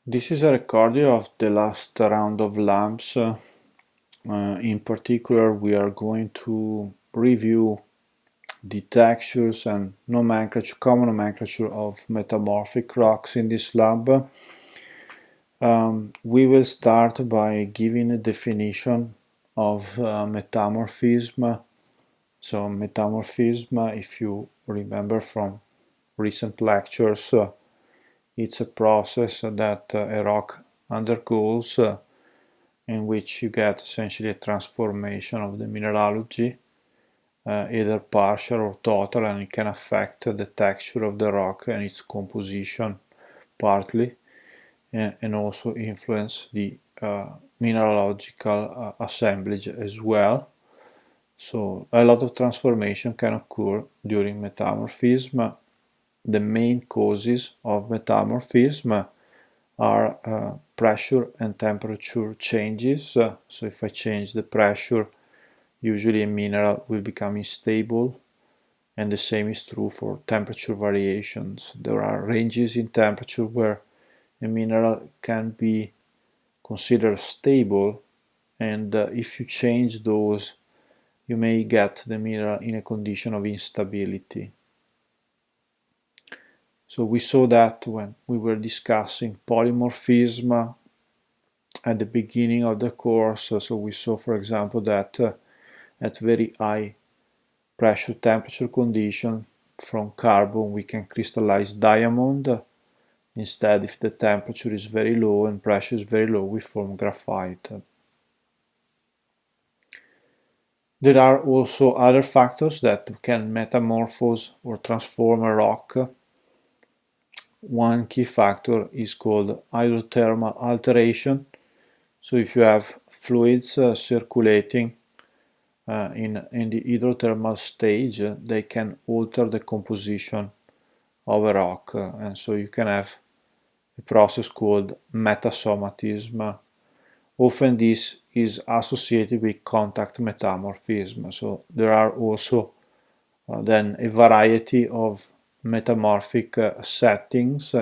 This is a recording of the last round of labs. In particular, we are going to review the textures and common nomenclature of metamorphic rocks in this lab. We will start by giving a definition of metamorphism. So metamorphism, if you remember from recent lectures, it's a process that a rock undergoes in which you get essentially a transformation of the mineralogy, either partial or total, and it can affect the texture of the rock and its composition partly, and also influence the mineralogical assemblage as well. So a lot of transformation can occur during metamorphism. The main causes of metamorphism are pressure and temperature changes. So if I change the pressure, usually a mineral will become unstable, and the same is true for temperature variations. There are ranges in temperature where a mineral can be considered stable, and if you change those, you may get the mineral in a condition of instability. So we saw that when we were discussing polymorphism at the beginning of the course. So we saw, for example, that at very high pressure temperature condition from carbon we can crystallize diamond. Instead, if the temperature is very low and pressure is very low, we form graphite. There are also other factors that can metamorphose or transform a rock. One key factor is called hydrothermal alteration. So if you have fluids circulating in the hydrothermal stage, they can alter the composition of a rock, and so you can have a process called metasomatism. Often this is associated with contact metamorphism. So there are also then a variety of metamorphic settings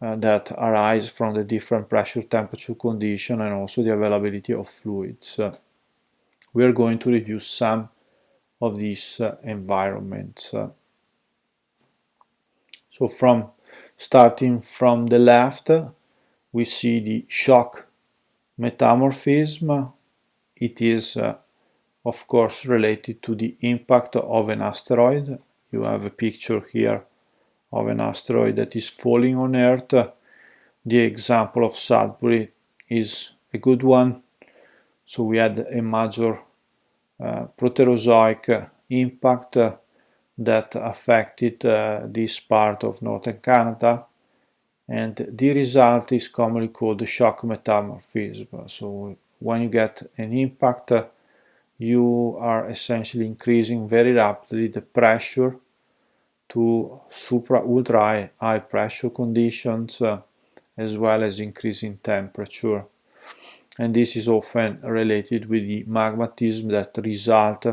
that arise from the different pressure temperature condition and also the availability of fluids. We are going to review some of these environments. So starting from the left, we see the shock metamorphism. It is of course related to the impact of an asteroid. You have a picture here of an asteroid that is falling on Earth. The example of Sudbury is a good one. So we had a major Proterozoic impact that affected this part of northern Canada, and the result is commonly called shock metamorphism. So when you get an impact, you are essentially increasing very rapidly the pressure to ultra high pressure conditions, as well as increasing temperature. And this is often related with the magmatism that result,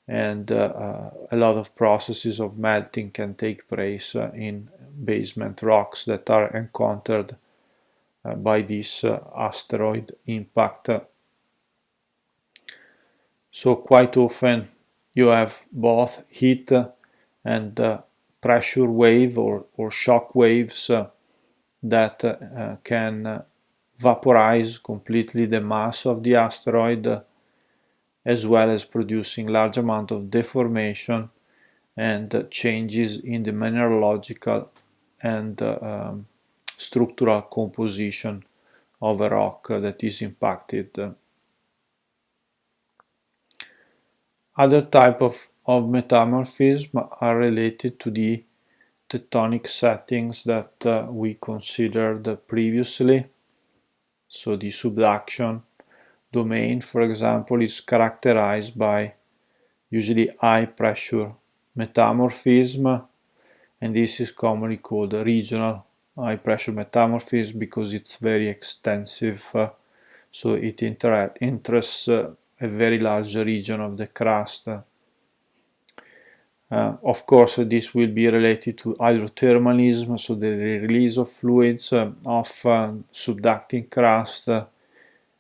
and a lot of processes of melting can take place in basement rocks that are encountered by this asteroid impact. So quite often you have both heat and pressure wave or shock waves that can vaporize completely the mass of the asteroid, as well as producing large amount of deformation and changes in the mineralogical and structural composition of a rock that is impacted. Other types of metamorphism are related to the tectonic settings that we considered previously. So the subduction domain, for example, is characterized by usually high pressure metamorphism, and this is commonly called regional high pressure metamorphism because it's very extensive. So it interests a very large region of the crust. Of course, this will be related to hydrothermalism, so the release of fluids of subducting crust,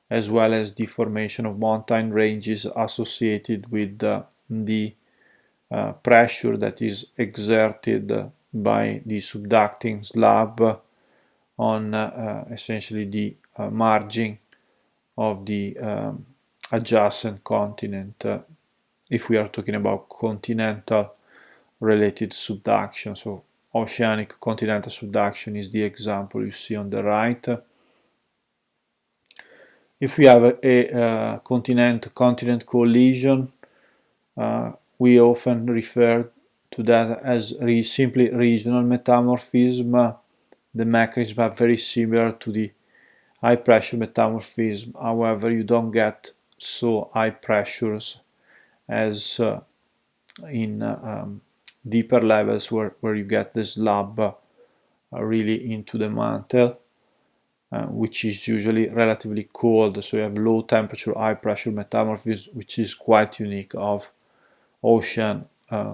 as well as deformation of mountain ranges associated with the pressure that is exerted by the subducting slab on essentially the margin of the adjacent continent, if we are talking about continental related subduction. So oceanic continental subduction is the example you see on the right. If we have a continent-continent collision, we often refer to that as simply regional metamorphism. The mechanisms are very similar to the high pressure metamorphism. However, you don't get so high pressures as in deeper levels where you get the slab really into the mantle, which is usually relatively cold. So you have low temperature, high pressure metamorphism, which is quite unique of ocean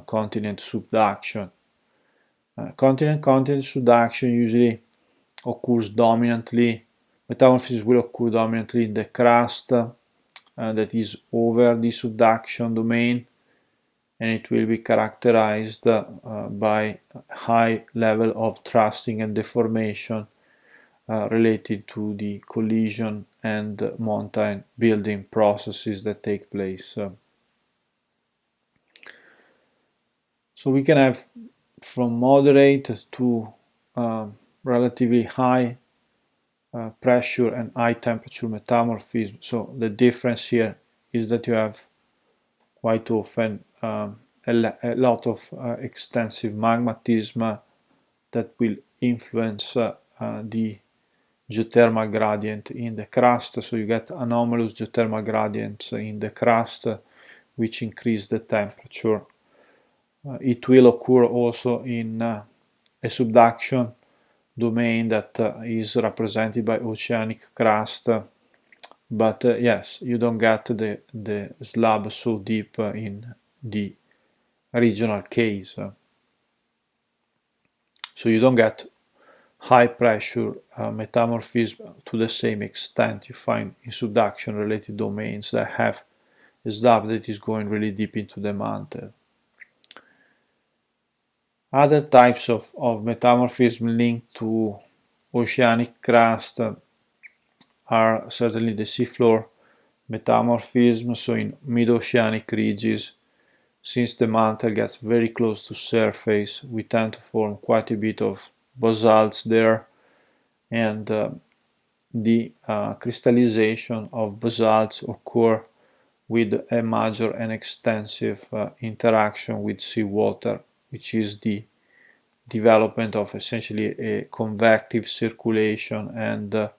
continent subduction. Continent-continent subduction usually occurs dominantly. Metamorphism will occur dominantly in the crust that is over the subduction domain, and it will be characterized by high level of thrusting and deformation related to the collision and mountain building processes that take place. So we can have from moderate to relatively high pressure and high temperature metamorphism. So the difference here is that you have quite often a lot of extensive magmatism that will influence the geothermal gradient in the crust. So you get anomalous geothermal gradients in the crust, which increase the temperature. It will occur also in a subduction domain that is represented by oceanic crust, but yes, you don't get the slab so deep in the regional case. So you don't get high pressure metamorphism to the same extent you find in subduction related domains that have a slab that is going really deep into the mantle. Other types of metamorphism linked to oceanic crust are certainly the seafloor metamorphism. So in mid-oceanic ridges, since the mantle gets very close to surface, we tend to form quite a bit of basalts there, and the crystallization of basalts occur with a major and extensive interaction with seawater, which is the development of essentially a convective circulation, and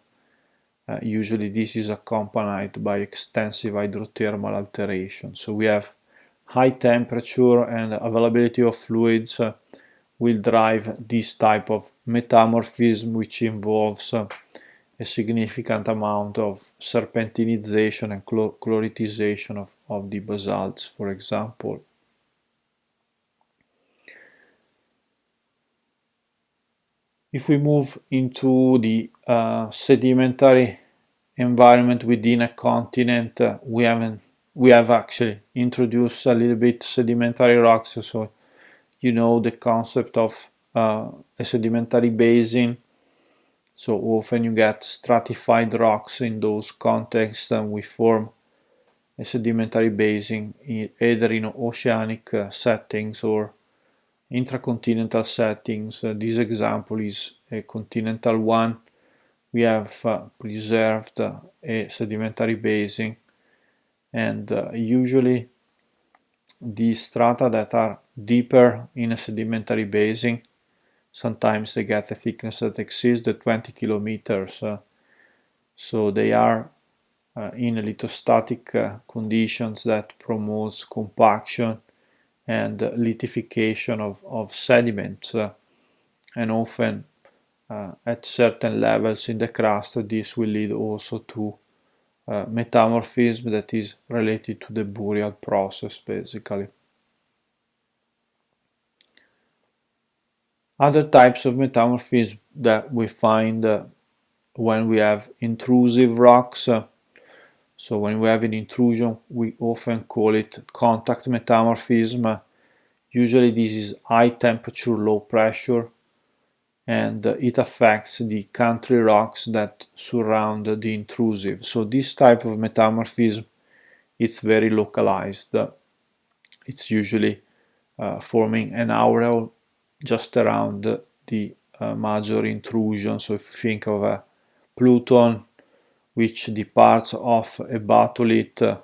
usually this is accompanied by extensive hydrothermal alteration. So we have high temperature and availability of fluids will drive this type of metamorphism, which involves a significant amount of serpentinization and chloritization of the basalts, for example. If we move into the sedimentary environment within a continent, we have actually introduced a little bit sedimentary rocks. So you know the concept of a sedimentary basin. So often you get stratified rocks in those contexts, and we form a sedimentary basin either in oceanic settings or intracontinental settings. This example is a continental one. We have preserved a sedimentary basin, and usually the strata that are deeper in a sedimentary basin, sometimes they get a thickness that exceeds the 20 kilometers. So they are in lithostatic conditions that promotes compaction and lithification of sediments, and often at certain levels in the crust this will lead also to metamorphism that is related to the burial process, basically. Other types of metamorphism that we find when we have intrusive rocks. So when we have an intrusion, we often call it contact metamorphism. Usually this is high temperature, low pressure, and it affects the country rocks that surround the intrusive. So this type of metamorphism, it's very localized. It's usually forming an aureole just around the major intrusion. So if you think of a Pluton which departs off a batholith,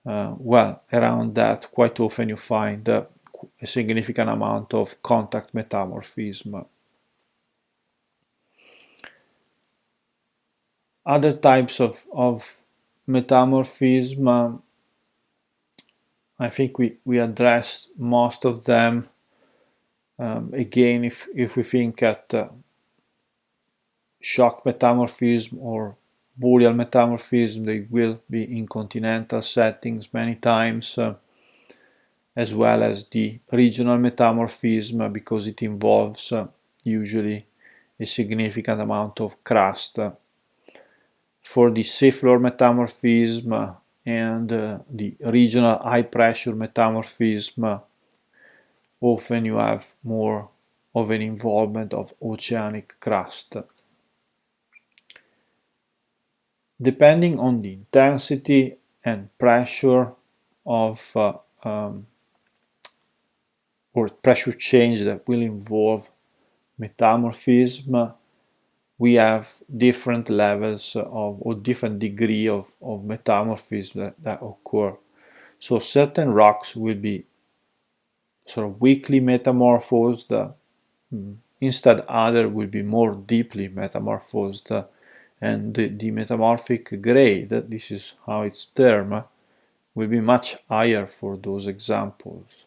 well, around that quite often you find a significant amount of contact metamorphism. Other types of metamorphism, I think we addressed most of them. Again, if we think at shock metamorphism or boreal metamorphism, they will be in continental settings many times, as well as the regional metamorphism, because it involves usually a significant amount of crust. For the seafloor metamorphism and the regional high pressure metamorphism, often you have more of an involvement of oceanic crust. Depending on the intensity and pressure of or pressure change that will involve metamorphism, we have different levels of or different degree of metamorphism that occur. So certain rocks will be sort of weakly metamorphosed, instead other will be more deeply metamorphosed, and the metamorphic grade, this is how it's termed, will be much higher for those examples.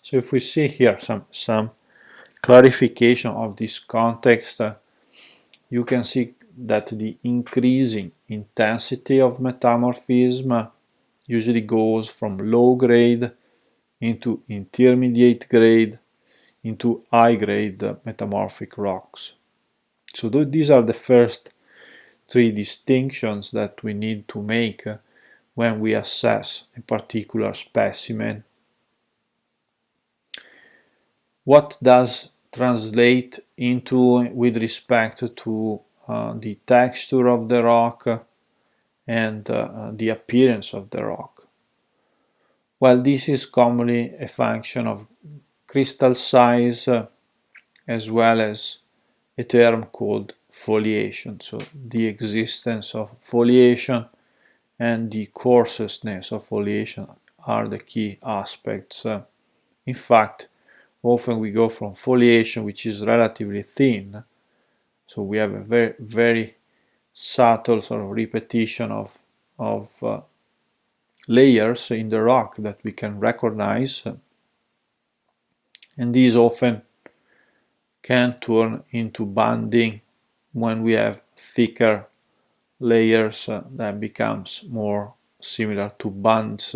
So if we see here some clarification of this context, you can see that the increasing intensity of metamorphism usually goes from low grade into intermediate grade into high grade metamorphic rocks. So these are the first three distinctions that we need to make when we assess a particular specimen. What does translate into with respect to the texture of the rock and the appearance of the rock? Well, this is commonly a function of crystal size as well as a term called foliation. So the existence of foliation and the coarseness of foliation are the key aspects. In fact, often we go from foliation, which is relatively thin, so we have a very, very subtle sort of repetition of layers in the rock that we can recognize, and these often can turn into banding when we have thicker layers that becomes more similar to bands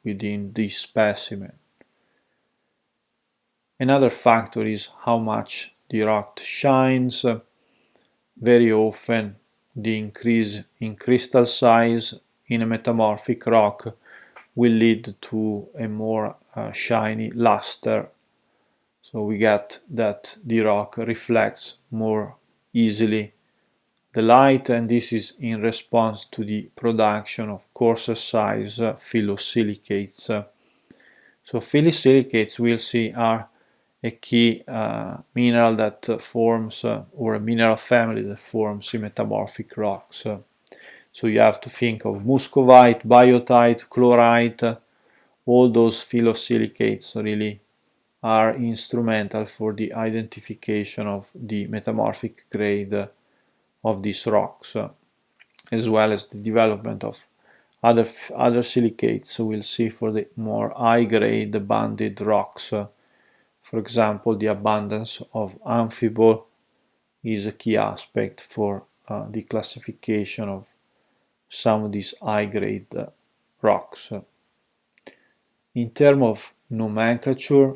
within this specimen. Another factor is how much the rock shines. Very often the increase in crystal size in a metamorphic rock will lead to a more shiny luster. So we get that the rock reflects more easily the light, and this is in response to the production of coarser size phyllosilicates. So phyllosilicates, we'll see, are a key mineral that forms, or a mineral family that forms in metamorphic rocks. So you have to think of muscovite, biotite, chlorite, all those phyllosilicates really are instrumental for the identification of the metamorphic grade of these rocks, as well as the development of other silicates. So we'll see for the more high-grade banded rocks. For example, the abundance of amphibole is a key aspect for the classification of some of these high-grade rocks. In terms of nomenclature,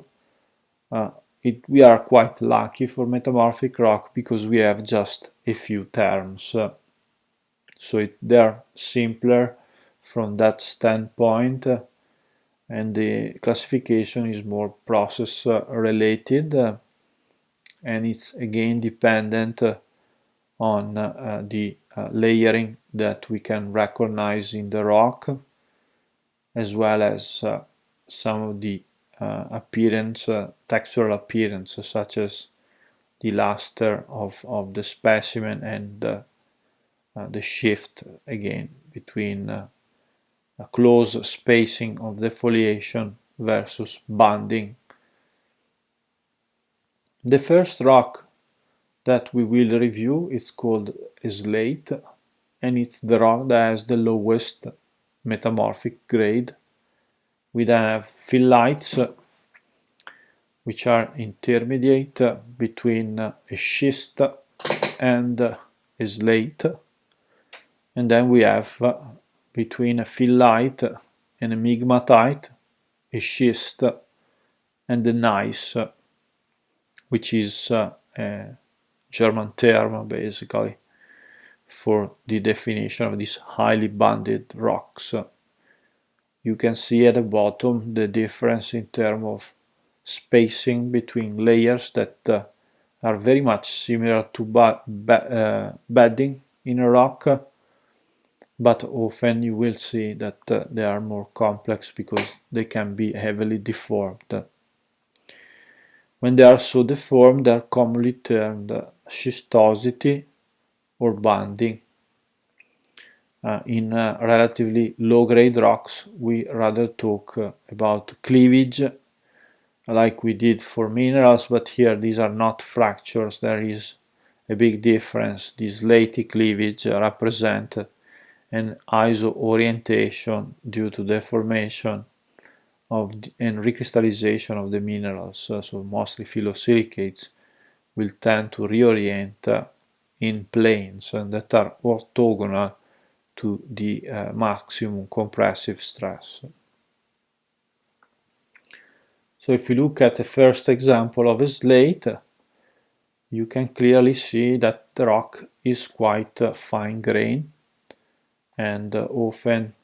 we are quite lucky for metamorphic rock because we have just a few terms. So they're simpler from that standpoint, and the classification is more process related, and it's again dependent on the layering that we can recognize in the rock, as well as some of the appearance, textural appearance, such as the luster of the specimen and the shift again between a close spacing of the foliation versus banding. The first rock that we will review is called Slate, and it's the rock that has the lowest metamorphic grade. We then have phyllites, which are intermediate between a schist and a slate, and then we have between a phyllite and a migmatite, a schist, and a gneiss, which is a German term basically for the definition of these highly banded rocks. You can see at the bottom the difference in terms of spacing between layers that are very much similar to bedding in a rock, but often you will see that they are more complex because they can be heavily deformed. When they are so deformed, they are commonly termed schistosity or banding. In relatively low-grade rocks, we rather talk about cleavage, like we did for minerals, but here these are not fractures. There is a big difference. This latey cleavage represents an iso orientation due to deformation and recrystallization of the minerals. So mostly phyllosilicates will tend to reorient in planes that are orthogonal to the maximum compressive stress. So if you look at the first example of a slate, you can clearly see that the rock is quite fine-grained, and often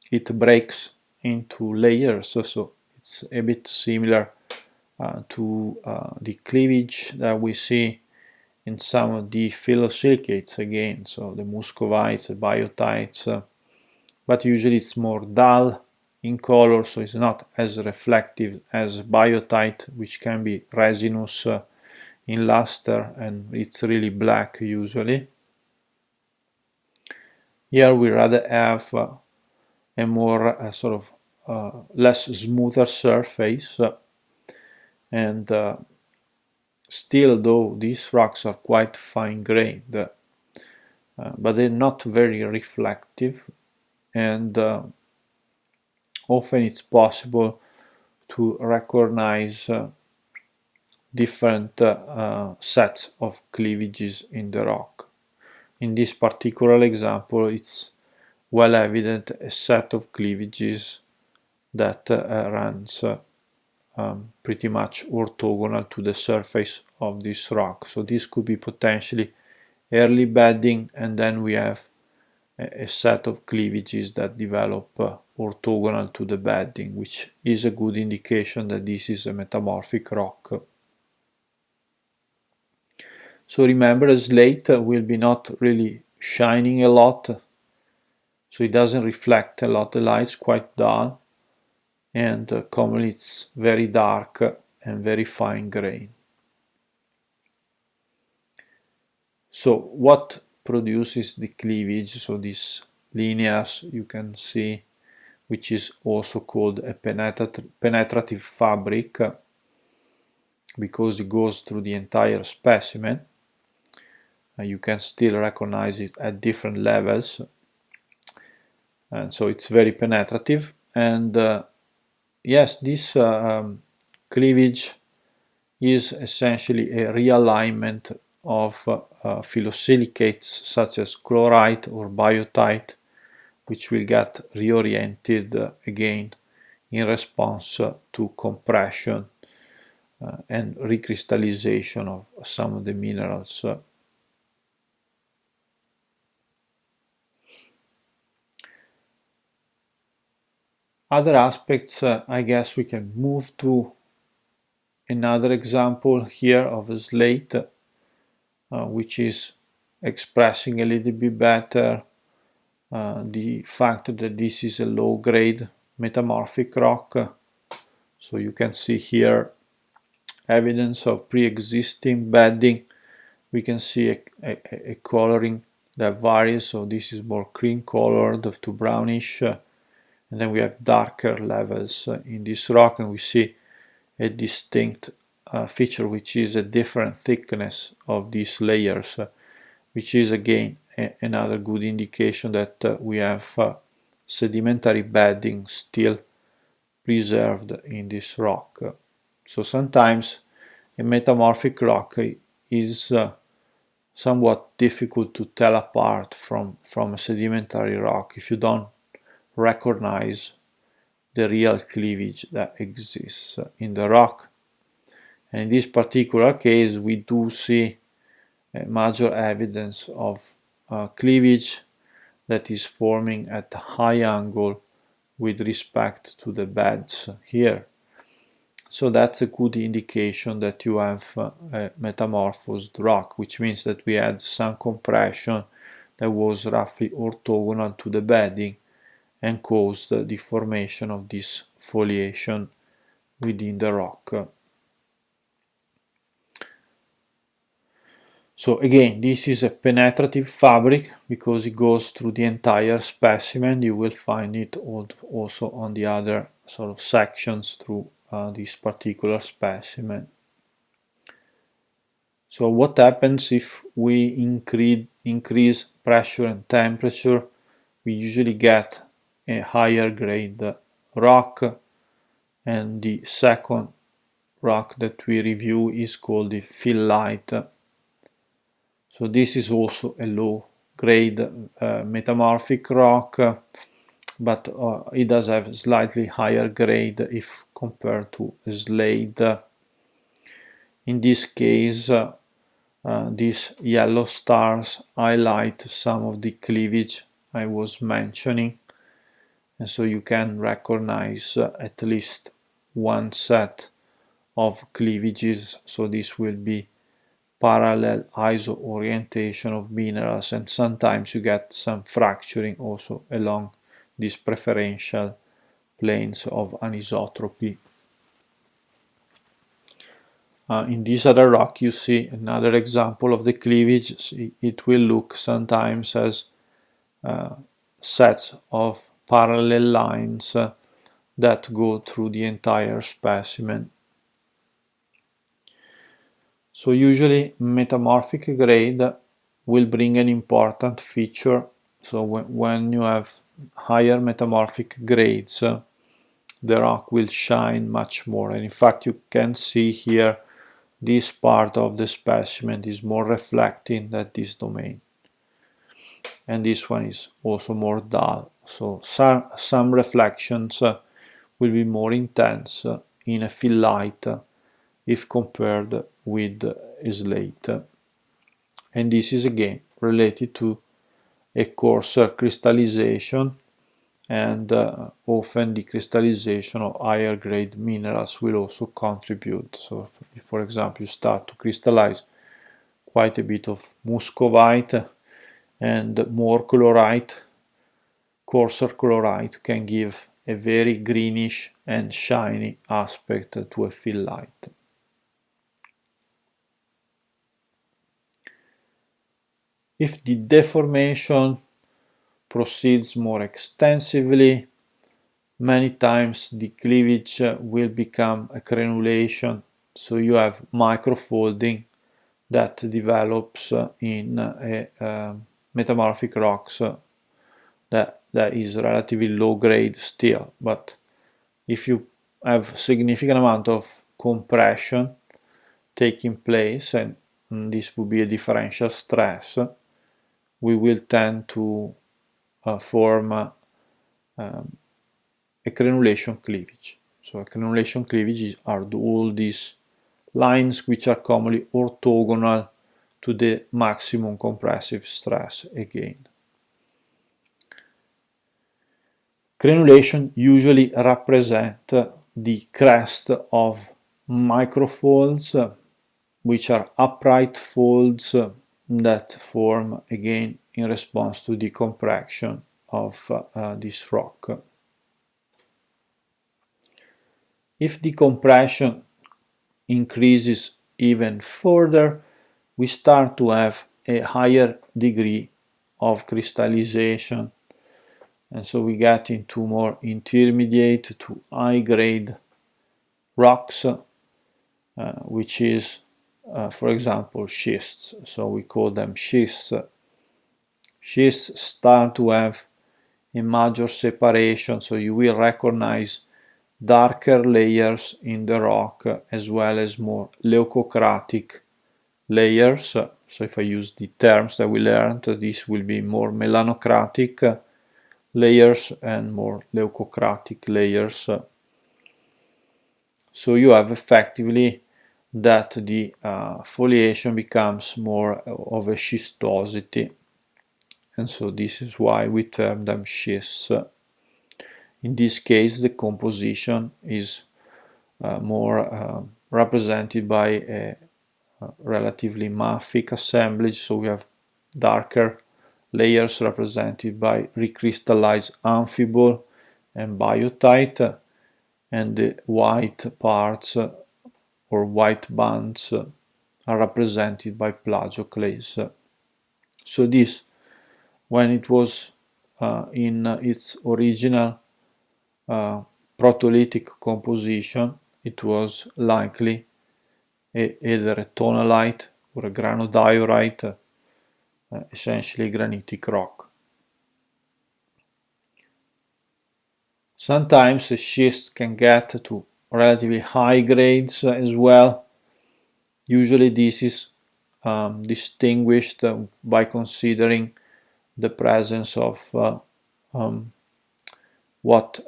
it breaks into layers, so it's a bit similar to the cleavage that we see in some of the phyllosilicates again, so the muscovites, the biotites, but usually it's more dull in color, so it's not as reflective as biotite, which can be resinous in luster, and it's really black usually. Here we rather have a more sort of less smoother surface, and still though these rocks are quite fine-grained, but they're not very reflective, and often it's possible to recognize different sets of cleavages in the rock. In this particular example, it's well evident a set of cleavages that runs pretty much orthogonal to the surface of this rock. So this could be potentially early bedding, and then we have a set of cleavages that develop orthogonal to the bedding, which is a good indication that this is a metamorphic rock. So remember, a slate will be not really shining a lot, so it doesn't reflect a lot. The light's quite dull, and commonly it's very dark and very fine grained. So what produces the cleavage? So this linears you can see, which is also called a penetrative fabric because it goes through the entire specimen. You can still recognize it at different levels, and so it's very penetrative. And yes, this cleavage is essentially a realignment of phyllosilicates such as chlorite or biotite, which will get reoriented again in response to compression. and recrystallization of some of the minerals. Other aspects, I guess we can move to another example here of a slate, which is expressing a little bit better the fact that this is a low-grade metamorphic rock. So you can see here evidence of pre-existing bedding. We can see a coloring that varies, so this is more cream colored to brownish, and then we have darker levels in this rock, and we see a distinct feature, which is a different thickness of these layers, which is again another good indication that we have sedimentary bedding still preserved in this rock. So sometimes a metamorphic rock is somewhat difficult to tell apart from a sedimentary rock if you don't recognize the real cleavage that exists in the rock. And in this particular case, we do see major evidence of cleavage that is forming at a high angle with respect to the beds here. So that's a good indication that you have a metamorphosed rock, which means that we had some compression that was roughly orthogonal to the bedding and caused the formation of this foliation within the rock. So again, this is a penetrative fabric because it goes through the entire specimen. You will find it also on the other sort of sections through this particular specimen. So what happens if we increase pressure and temperature? We usually get a higher grade rock, and the second rock that we review is called the phyllite. So this is also a low grade metamorphic rock, but it does have slightly higher grade if compared to slate. In this case, these yellow stars highlight some of the cleavage I was mentioning, and so you can recognize at least one set of cleavages. So this will be parallel iso orientation of minerals, and sometimes you get some fracturing also along these preferential planes of anisotropy. In this other rock you see another example of the cleavage. It will look sometimes as sets of parallel lines that go through the entire specimen. So usually metamorphic grade will bring an important feature. So when you have higher metamorphic grades, the rock will shine much more. And in fact, you can see here this part of the specimen is more reflecting than this domain. And this one is also more dull. So some reflections will be more intense in a phyllite if compared with a slate. And this is again related to a coarser crystallization, and often the crystallization of higher grade minerals will also contribute. So if, for example, you start to crystallize quite a bit of muscovite and more chlorite, coarser chlorite can give a very greenish and shiny aspect to a phyllite. If the deformation proceeds more extensively, many times the cleavage will become a granulation, so you have microfolding that develops in a metamorphic rocks that is relatively low grade still. But if you have significant amount of compression taking place, and this will be a differential stress, we will tend to form a granulation cleavage. So a granulation cleavage are all these lines which are commonly orthogonal to the maximum compressive stress again. Granulation usually represent the crest of microfolds, which are upright folds that form again in response to the compression of this rock. If the compression increases even further, we start to have a higher degree of crystallization, and so we get into more intermediate to high grade rocks, which is for example schists. So we call them schists. Schists start to have a major separation, so you will recognize darker layers in the rock as well as more leucocratic layers. So if I use the terms that we learned, this will be more melanocratic layers and more leucocratic layers. So you have effectively that the foliation becomes more of a schistosity, and so this is why we term them schists. In this case, the composition is more represented by a relatively mafic assemblage, so we have darker layers represented by recrystallized amphibole and biotite, and the white parts or white bands are represented by plagioclase. So this, when it was in its original protolithic composition, it was likely either a tonalite or a granodiorite, essentially granitic rock. Sometimes a schist can get to relatively high grades as well. Usually this is distinguished by considering the presence of what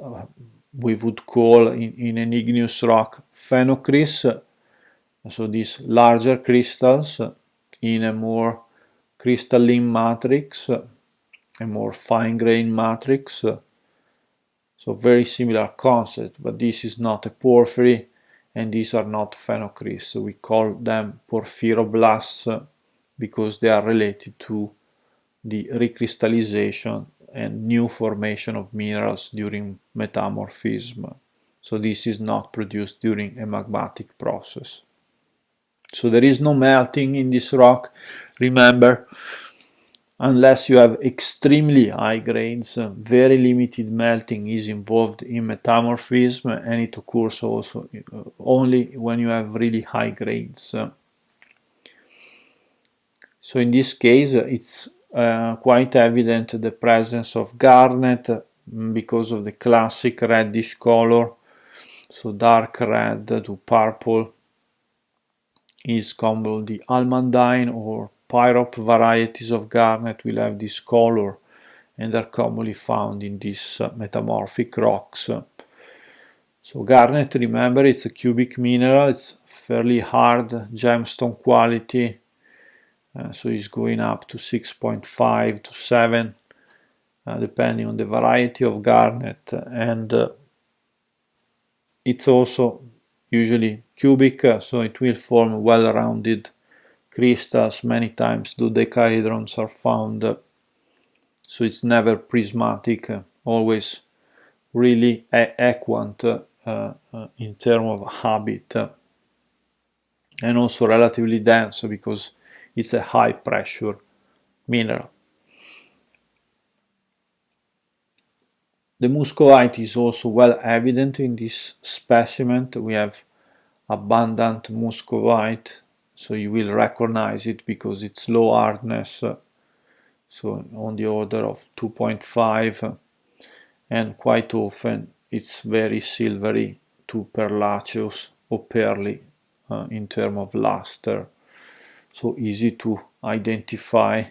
we would call in an igneous rock phenocrysts, so these larger crystals in a more crystalline matrix, a more fine-grained matrix. So very similar concept, but this is not a porphyry and these are not phenocrysts. So we call them porphyroblasts because they are related to the recrystallization and new formation of minerals during metamorphism. So this is not produced during a magmatic process. So there is no melting in this rock, remember, unless you have extremely high grades. Very limited melting is involved in metamorphism, and it occurs also only when you have really high grades. So in this case it's quite evident the presence of garnet because of the classic reddish color. So dark red to purple is common. The almandine or pyrop varieties of garnet will have this color and are commonly found in these metamorphic rocks. So garnet, remember, it's a cubic mineral, it's fairly hard gemstone quality, so it's going up to 6.5 to 7 depending on the variety of garnet, and it's also usually cubic, so it will form well-rounded crystals. Many times dodecahedrons are found, so it's never prismatic, always really equant in terms of habit, and also relatively dense because it's a high pressure mineral. The muscovite is also well evident in this specimen. We have abundant muscovite, so you will recognize it because it's low hardness, so on the order of 2.5, and quite often it's very silvery to perlaceous or pearly in terms of luster, so easy to identify,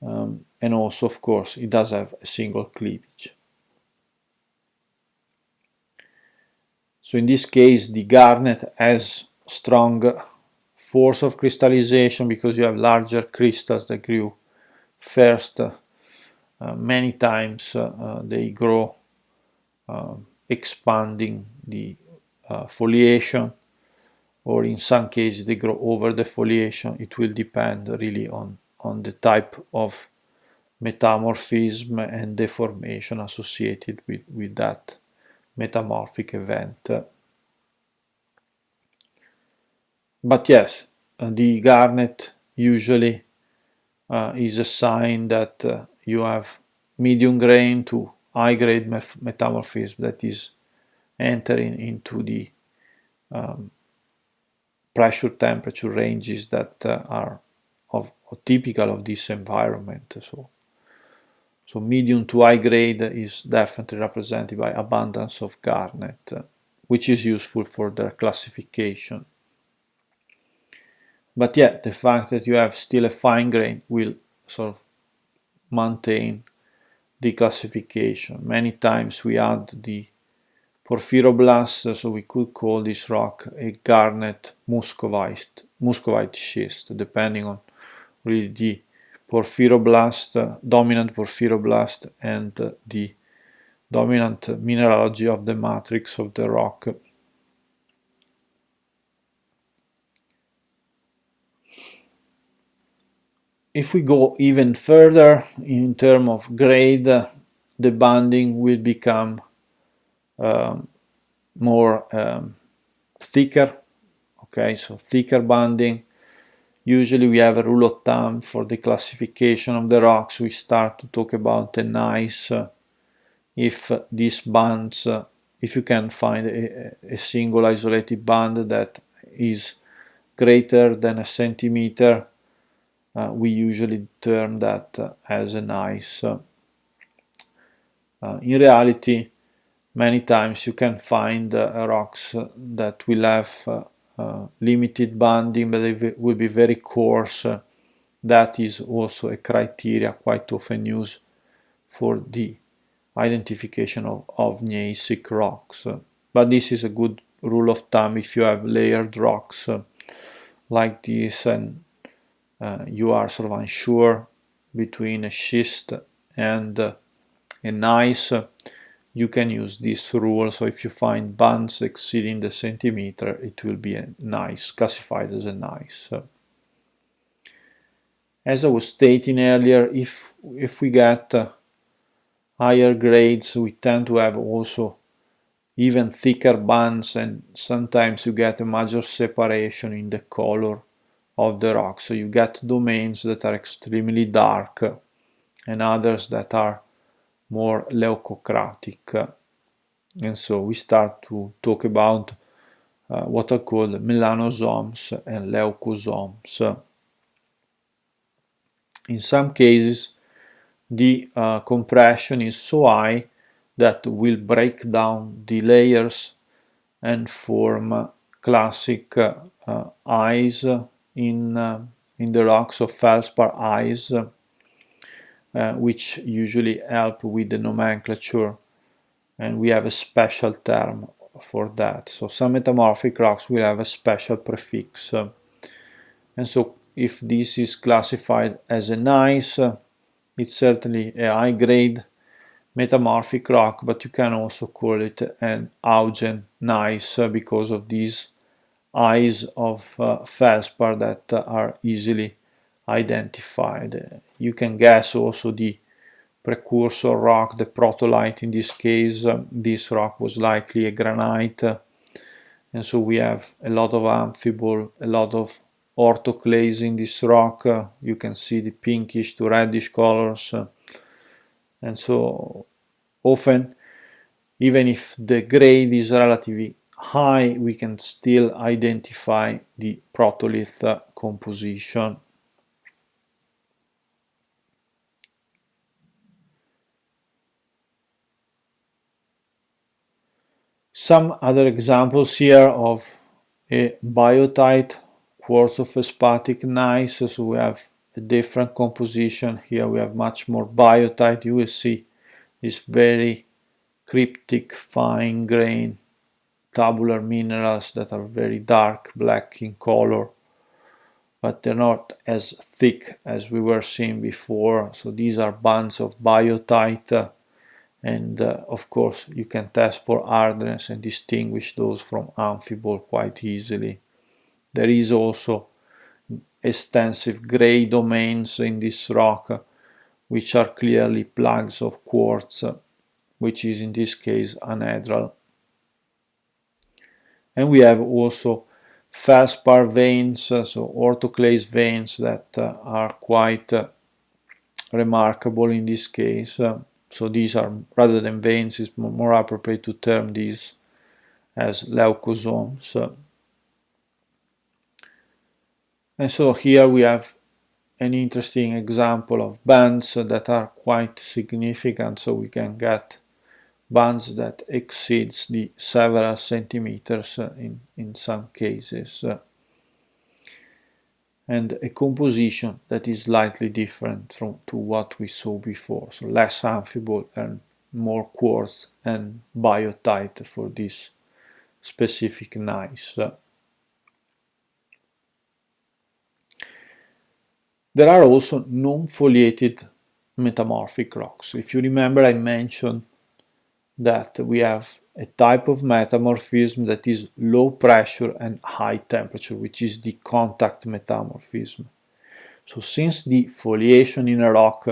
and also of course it does have a single cleavage. So in this case the garnet has strong force of crystallization because you have larger crystals that grew first. Many times they grow expanding the foliation, or in some cases they grow over the foliation. It will depend really on the type of metamorphism and deformation associated with that metamorphic event. But yes, the garnet usually is a sign that you have medium grain to high grade metamorphism that is entering into the pressure temperature ranges that are typical of this environment. So medium to high grade is definitely represented by abundance of garnet, which is useful for their classification. But yeah, the fact that you have still a fine grain will sort of maintain the classification. Many times we add the Porphyroblasts, so we could call this rock a garnet muscovite schist, depending on really the porphyroblast, dominant porphyroblast, and the dominant mineralogy of the matrix of the rock. If we go even further in terms of grade, the banding will become more thicker. Okay, so thicker banding. Usually we have a rule of thumb for the classification of the rocks. We start to talk about a gneiss. If these bands, if you can find a single isolated band that is greater than a centimeter, we usually term that as a gneiss. In reality, many times you can find rocks that will have limited banding, but they will be very coarse. That is also a criteria quite often used for the identification of gneissic rocks. But this is a good rule of thumb if you have layered rocks like this and you are sort of unsure between a schist and a gneiss. You can use this rule. So if you find bands exceeding the centimeter, it will be a gneiss, classified as a gneiss. As I was stating earlier, if we get higher grades, we tend to have also even thicker bands, and sometimes you get a major separation in the color of the rock. So you get domains that are extremely dark and others that are more leucocratic. And so we start to talk about what are called melanosomes and leucosomes. In some cases, the compression is so high that will break down the layers and form classic eyes in the rocks, of feldspar eyes, which usually help with the nomenclature, and we have a special term for that. So some metamorphic rocks will have a special prefix, and so if this is classified as a gneiss, it's certainly a high grade metamorphic rock, but you can also call it an Augen gneiss because of these eyes of feldspar that are easily identified. You can guess also the precursor rock, the protolite in this case. This rock was likely a granite, and so we have a lot of amphibole, a lot of autoclaves in this rock. You can see the pinkish to reddish colors, and so often, even if the grade is relatively high, we can still identify the protolith composition. Some other examples here of a biotite quartzo-feldspathic gneiss. So we have a different composition. Here we have much more biotite. You will see this very cryptic fine grain tabular minerals that are very dark black in color, but they're not as thick as we were seeing before. So these are bands of biotite, and of course you can test for hardness and distinguish those from amphibole quite easily. There is also extensive gray domains in this rock, which are clearly plugs of quartz, which is in this case anhedral. And we have also feldspar veins, so autoclave veins that are quite remarkable in this case. So these are, rather than veins, it's more appropriate to term these as leucosomes. And so here we have an interesting example of bands that are quite significant, so we can get bands that exceeds the several centimeters in some cases, and a composition that is slightly different to what we saw before, so less amphibole and more quartz and biotite for this specific gneiss. There are also non-foliated metamorphic rocks. If you remember, I mentioned that we have a type of metamorphism that is low pressure and high temperature, which is the contact metamorphism. So since the foliation in a rock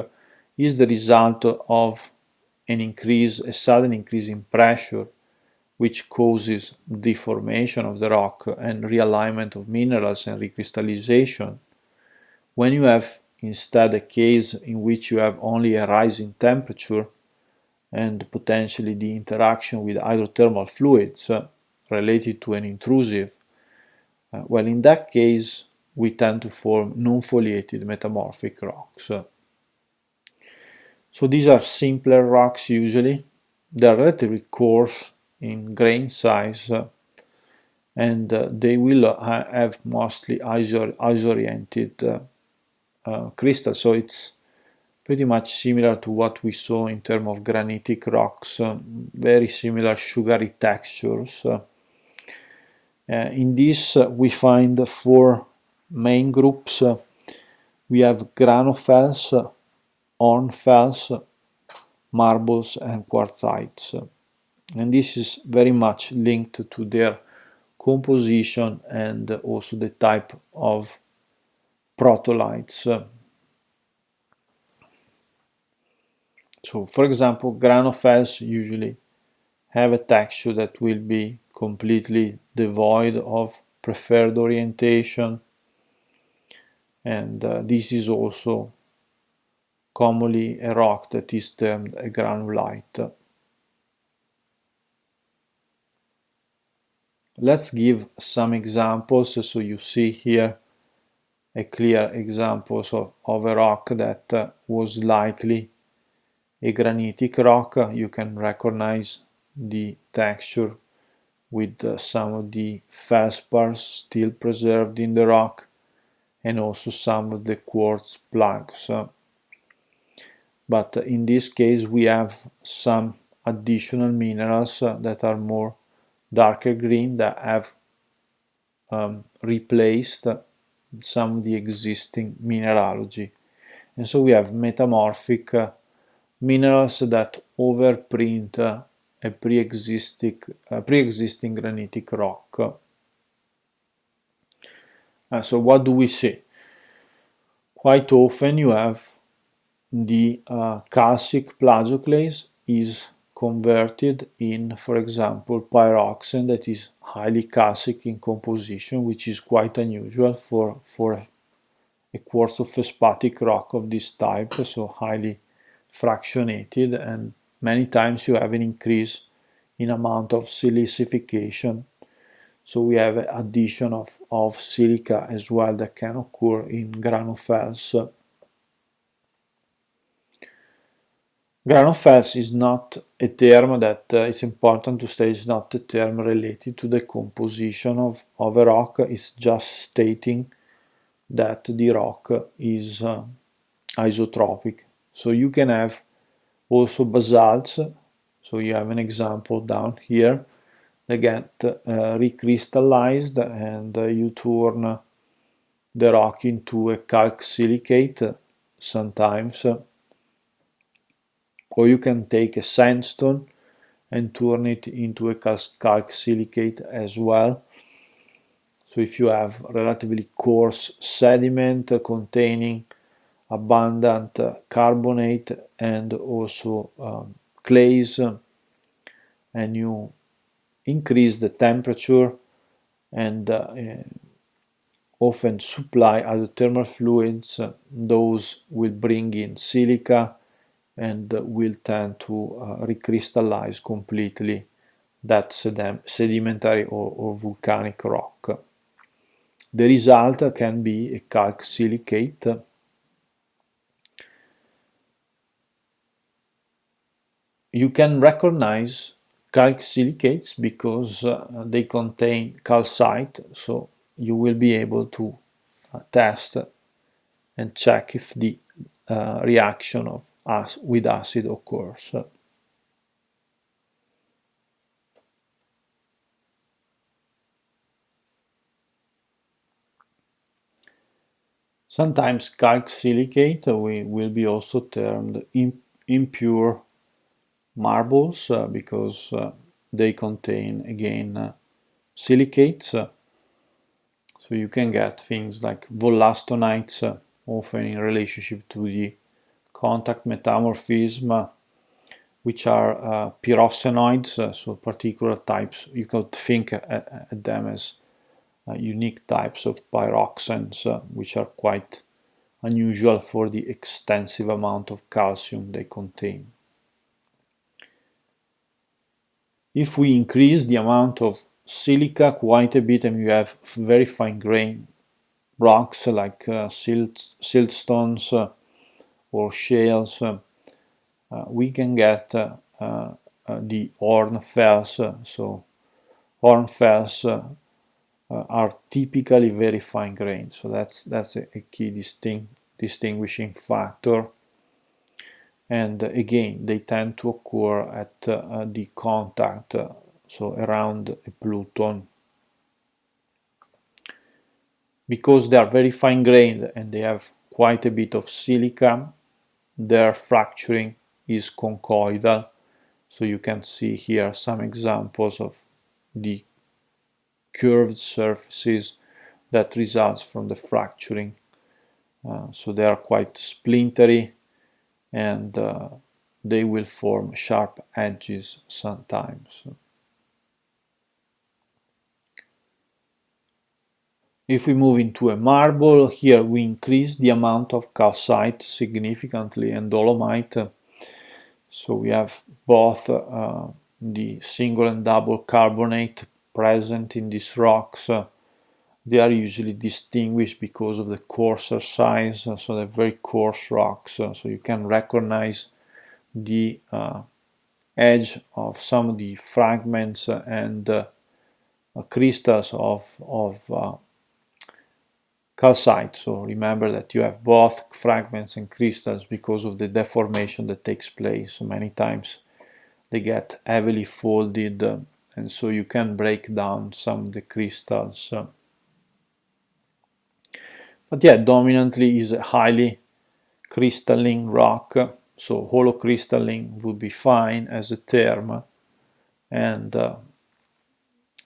is the result of a sudden increase in pressure, which causes deformation of the rock and realignment of minerals and recrystallization, when you have instead a case in which you have only a rise in temperature and potentially the interaction with hydrothermal fluids related to an intrusive, well, in that case we tend to form non-foliated metamorphic rocks. So these are simpler rocks usually. They're relatively coarse in grain size, and they will have mostly ice-oriented crystals. So it's pretty much similar to what we saw in terms of granitic rocks, very similar sugary textures. In this we find four main groups. We have granophytes, hornfels, marbles and quartzites, and this is very much linked to their composition and also the type of protolithes. So for example, granophytes usually have a texture that will be completely devoid of preferred orientation, and this is also commonly a rock that is termed a granulite. Let's give some examples. So you see here a clear example of a rock that was likely a granitic rock. You can recognize the texture with some of the feldspars still preserved in the rock, and also some of the quartz plugs. But in this case we have some additional minerals that are more darker green, that have replaced some of the existing mineralogy. And so we have metamorphic minerals that overprint a pre-existing granitic rock. So what do we see? Quite often you have the calcic plagioclase is converted in, for example, pyroxene that is highly calcic in composition, which is quite unusual for a quartzo-feldspathic rock of this type, so highly fractionated, and many times you have an increase in amount of silicification. So we have addition of silica as well that can occur in granophytes. Granophytes is not a term that it's important to say, it's not a term related to the composition of a rock. It's just stating that the rock is isotropic. So you can have also basalts. So you have an example down here they get recrystallized, and you turn the rock into a calc silicate sometimes, or you can take a sandstone and turn it into a calc silicate as well. So if you have relatively coarse sediment containing abundant carbonate and also clays, and you increase the temperature and often supply hydrothermal fluids, those will bring in silica and will tend to recrystallize completely that sedimentary or volcanic rock. The result can be a calc silicate. You can recognize calc silicates because they contain calcite, so you will be able to test and check if the reaction with acid occurs. Sometimes calc silicate will be also termed impure marbles because they contain again silicates. So you can get things like wollastonite, often in relationship to the contact metamorphism, which are pyroxenoids, so particular types. You could think at them as unique types of pyroxenes, which are quite unusual for the extensive amount of calcium they contain. If we increase the amount of silica quite a bit and you have very fine grained rocks like siltstones or shales, we can get the hornfels. So hornfels are typically very fine grained, so that's a key distinguishing factor. And again, they tend to occur at the contact, so around a pluton. Because they are very fine grained and they have quite a bit of silica, their fracturing is conchoidal. So you can see here some examples of the curved surfaces that results from the fracturing. So they are quite splintery, and they will form sharp edges sometimes. If we move into a marble, here we increase the amount of calcite significantly and dolomite. So we have both the single and double carbonate present in these rocks. They are usually distinguished because of the coarser size, so they're very coarse rocks. So you can recognize the edge of some of the fragments and crystals of calcite. So remember that you have both fragments and crystals because of the deformation that takes place. So many times they get heavily folded, and so you can break down some of the crystals. But yeah, dominantly is a highly crystalline rock, so holocrystalline would be fine as a term, and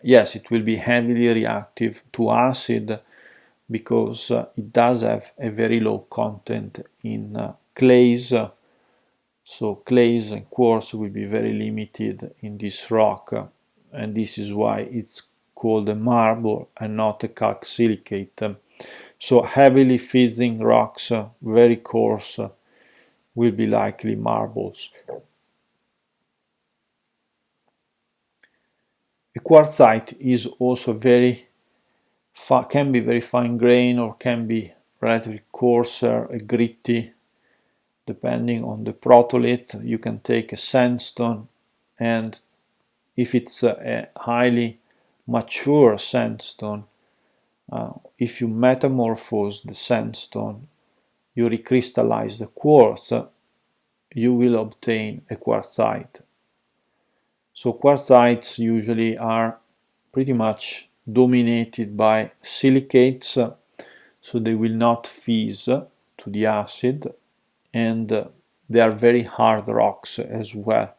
yes, it will be heavily reactive to acid because it does have a very low content in clays, so clays and quartz will be very limited in this rock, and this is why it's called a marble and not a calc silicate. So heavily fizzing rocks, very coarse, will be likely marbles. A quartzite is also can be very fine grained or can be relatively coarser, gritty, depending on the protolith. You can take a sandstone, and if it's a highly mature sandstone, if you metamorphose the sandstone, you recrystallize the quartz, you will obtain a quartzite. So quartzites usually are pretty much dominated by silicates, so they will not fizz to the acid, and they are very hard rocks as well,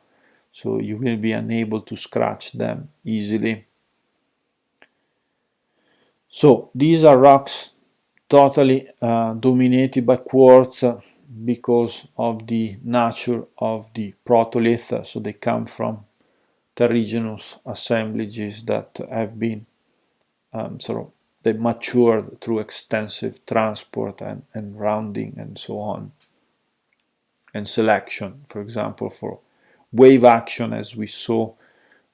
so you will be unable to scratch them easily. So these are rocks totally dominated by quartz because of the nature of the protolith, so they come from terrigenous assemblages that have been they matured through extensive transport and rounding and so on, and selection, for example, for wave action, as we saw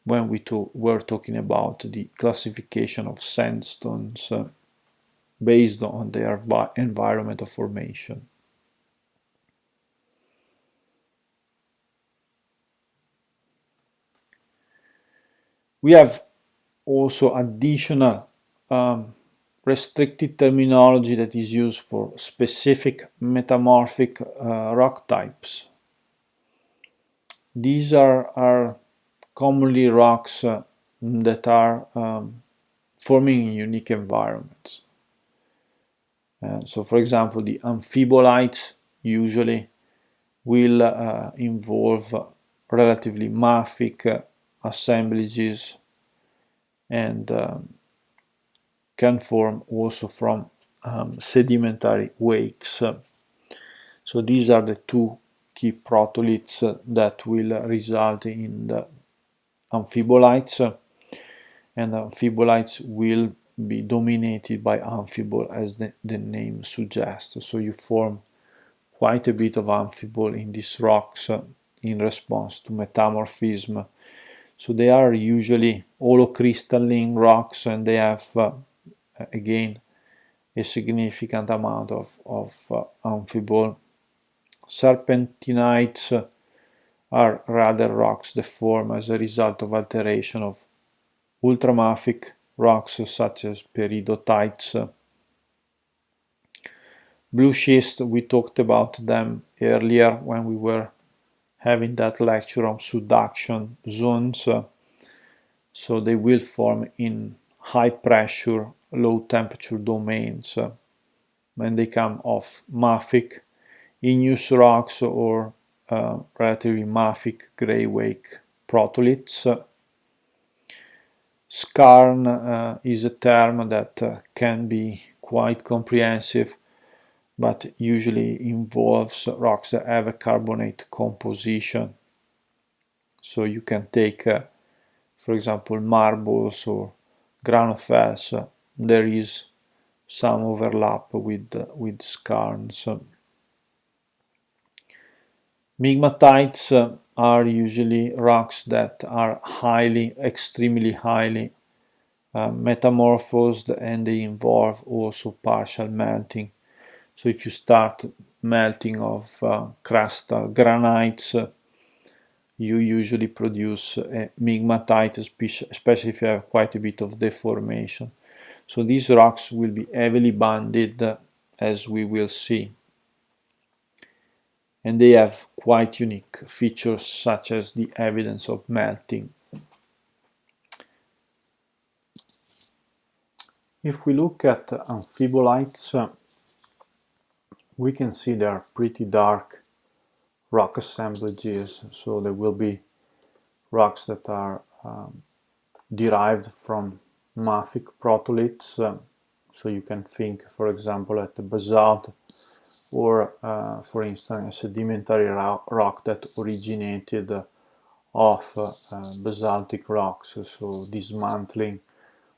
when we were talking about the classification of sandstones based on their environment of formation. We have also additional restricted terminology that is used for specific metamorphic rock types. These are commonly rocks that are forming in unique environments. So for example, the amphibolites usually will involve relatively mafic assemblages and can form also from sedimentary wakes. So these are the two key protoliths that will result in the amphibolites, and amphibolites will be dominated by amphibole, as the name suggests. So you form quite a bit of amphibole in these rocks in response to metamorphism. So they are usually holocrystalline rocks, and they have again a significant amount of amphibole. Serpentinites are rather rocks that form as a result of alteration of ultramafic rocks such as peridotites. Blue schist, we talked about them earlier when we were having that lecture on subduction zones. So they will form in high pressure, low temperature domains when they come off mafic igneous rocks or relatively mafic grey wake protoliths. Skarn is a term that can be quite comprehensive, but usually involves rocks that have a carbonate composition. So you can take, for example, marbles or granopels. There is some overlap with skarns. Migmatites are usually rocks that are extremely highly metamorphosed, and they involve also partial melting. So if you start melting of crustal granites, you usually produce a migmatite, especially if you have quite a bit of deformation. So these rocks will be heavily banded, as we will see. And they have quite unique features, such as the evidence of melting. If we look at amphibolites, we can see they are pretty dark rock assemblages. So there will be rocks that are derived from mafic protoliths. So you can think, for example, at the basalt, or for instance, a sedimentary rock that originated off basaltic rocks. So dismantling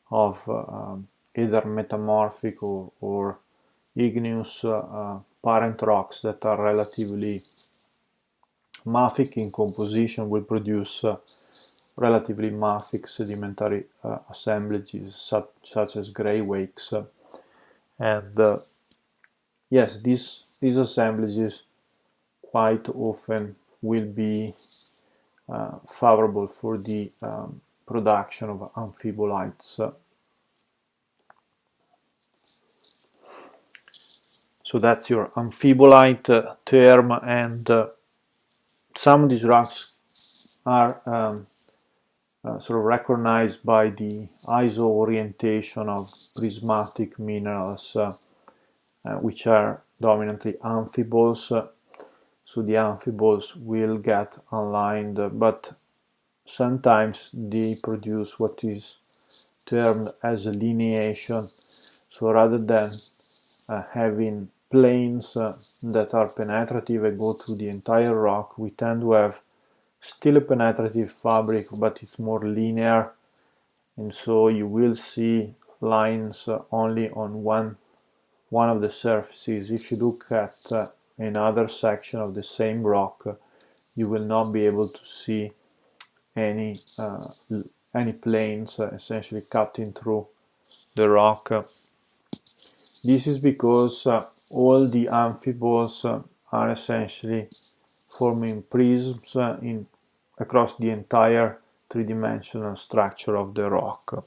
of either metamorphic or igneous parent rocks that are relatively mafic in composition will produce relatively mafic sedimentary assemblages such as grey wakes. And yes, these assemblages quite often will be favorable for the production of amphibolites. So that's your amphibolite term, and some of these rocks are sort of recognized by the ISO orientation of prismatic minerals, which are dominantly amphiboles. So the amphiboles will get aligned, but sometimes they produce what is termed as a lineation. So rather than having planes that are penetrative and go through the entire rock, we tend to have still a penetrative fabric, but it's more linear, and so you will see lines only on one of the surfaces. If you look at another section of the same rock, you will not be able to see any planes essentially cutting through the rock. This is because all the amphiboles are essentially forming prisms across the entire three-dimensional structure of the rock.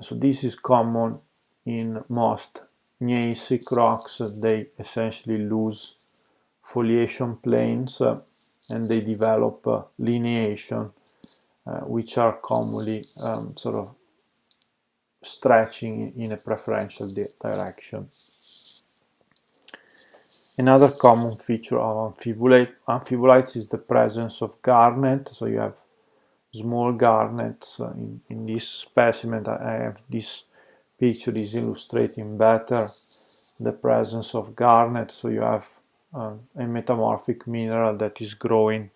So this is common in most gneissic rocks. They essentially lose foliation planes and they develop lineation, which are commonly sort of stretching in a preferential direction. Another common feature of amphibolites is the presence of garnet. So you have small garnets. In this specimen, I have this picture is illustrating better the presence of garnet. So you have a metamorphic mineral that is growing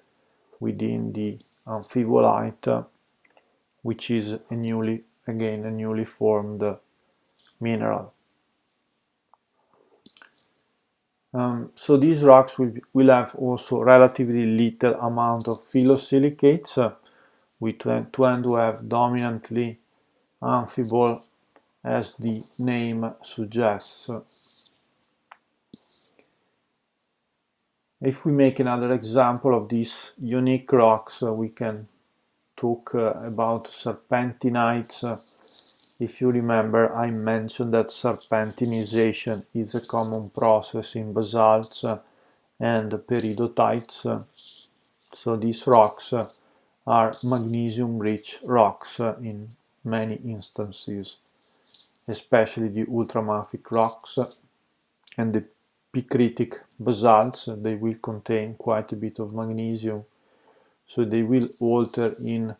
within the amphibolite, which is a newly formed mineral. So these rocks will have also relatively little amount of phyllosilicates. We tend to have dominantly amphibole, as the name suggests. If we make another example of these unique rocks, we can talk about serpentinites. If you remember, I mentioned that serpentinization is a common process in basalts and peridotites. So these rocks are magnesium-rich rocks in many instances, especially the ultramafic rocks and the picritic basalts. They will contain quite a bit of magnesium, so they will alter in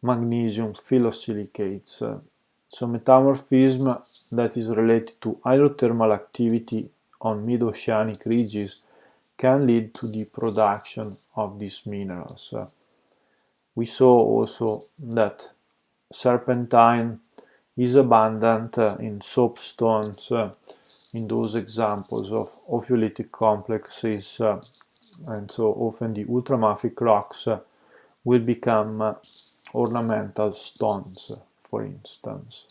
magnesium phyllosilicates. So metamorphism that is related to hydrothermal activity on mid-oceanic ridges can lead to the production of these minerals. We saw also that serpentine is abundant in soapstones, in those examples of ophiolitic complexes, and so often the ultramafic rocks will become ornamental stones, for instance.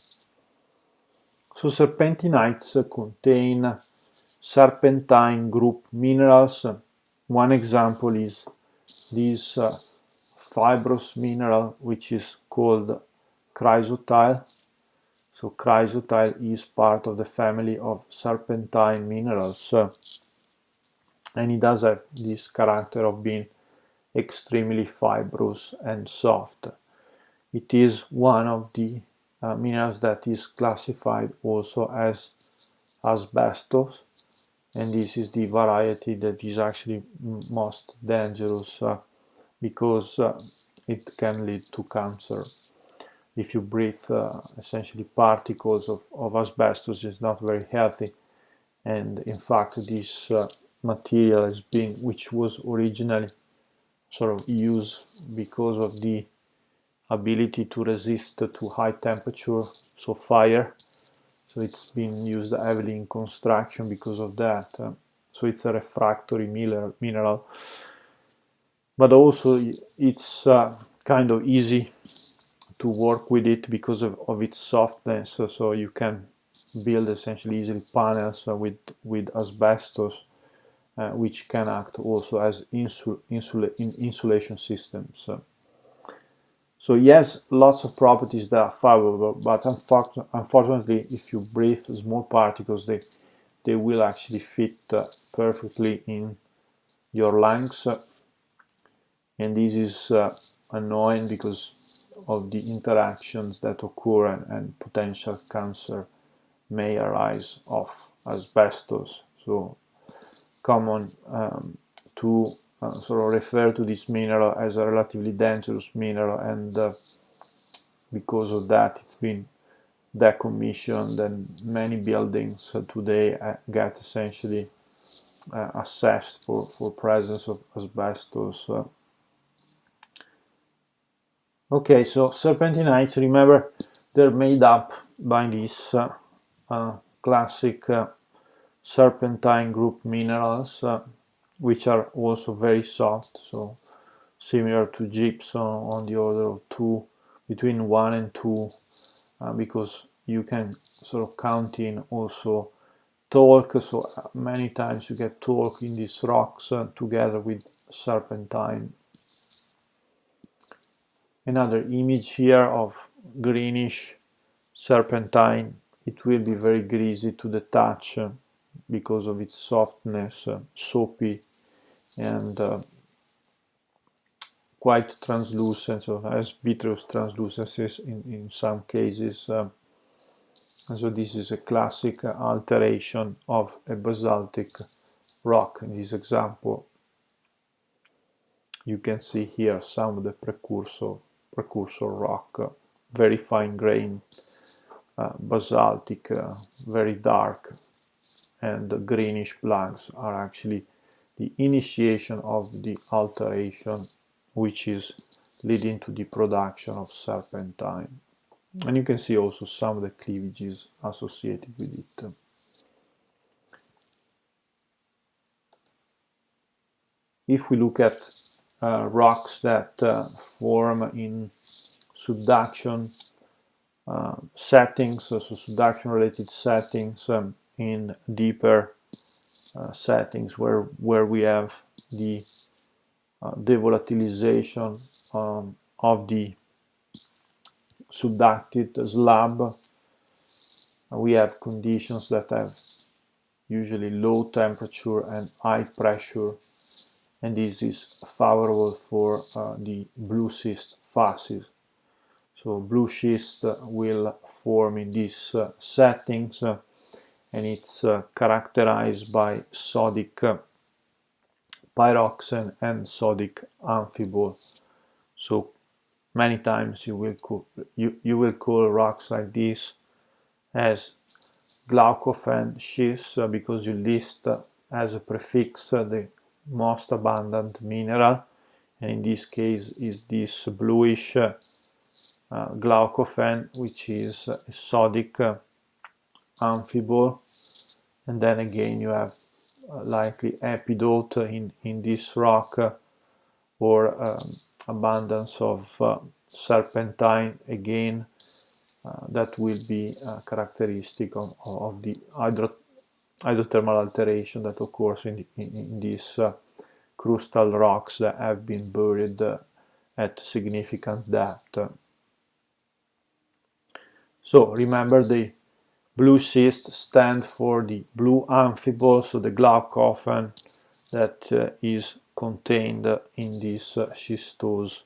So serpentinites contain serpentine group minerals. One example is this fibrous mineral, which is called chrysotile. So chrysotile is part of the family of serpentine minerals, and it does have this character of being extremely fibrous and soft. It is one of the minerals that is classified also as asbestos, and this is the variety that is actually most dangerous because it can lead to cancer. If you breathe essentially particles of asbestos, it's not very healthy, and in fact this material has been, which was originally sort of used because of the ability to resist to high temperature, so fire. So it's been used heavily in construction because of that. So it's a refractory mineral, but also it's kind of easy to work with it because of its softness. So you can build essentially easily panels with asbestos, which can act also as insulation systems. So yes, lots of properties that are favorable, but unfortunately, if you breathe small particles, they will actually fit perfectly in your lungs, and this is annoying because of the interactions that occur and potential cancer may arise of asbestos. So common to sort of refer to this mineral as a relatively dangerous mineral, and because of that it's been decommissioned, and many buildings today get essentially assessed for presence of asbestos. Okay, so serpentinites, remember, they're made up by these classic serpentine group minerals, which are also very soft, so similar to gypsum on the order of 2, between 1 and 2, because you can sort of count in also talc, so many times you get talc in these rocks together with serpentine. Another image here of greenish serpentine. It will be very greasy to the touch because of its softness, soapy, and quite translucent, so has vitreous translucencies in some cases. And so this is a classic alteration of a basaltic rock. In this example, you can see here some of the precursor rock, very fine grain, basaltic, very dark, and the greenish blacks are actually the initiation of the alteration, which is leading to the production of serpentine. And you can see also some of the cleavages associated with it. If we look at rocks that form in subduction settings, so subduction related settings, in deeper settings where we have the devolatilization of the subducted slab, we have conditions that have usually low temperature and high pressure, and this is favorable for the blue schist phases. So blue schist will form in these settings, and it's characterized by sodic pyroxene and sodic amphibole. So many times you will call rocks like this as glaucofen schists because you list as a prefix the most abundant mineral, and in this case is this bluish glaucofen, which is a sodic amphibole, and then again you have likely epidote in this rock, or abundance of serpentine again, that will be characteristic of the hydrothermal alteration that occurs in these crustal rocks that have been buried at significant depth. So remember, the blue schist stand for the blue amphibole, so the glaucofen that is contained in these schistose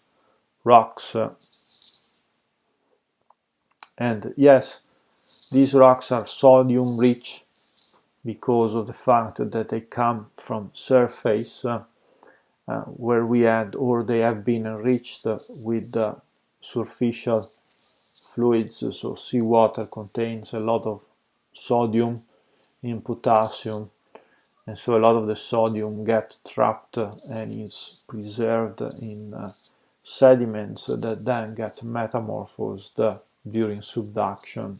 rocks. And yes, these rocks are sodium rich because of the fact that they come from surface where we had, or they have been enriched with superficial fluids. So seawater contains a lot of sodium in potassium, and so a lot of the sodium gets trapped and is preserved in sediments that then get metamorphosed during subduction.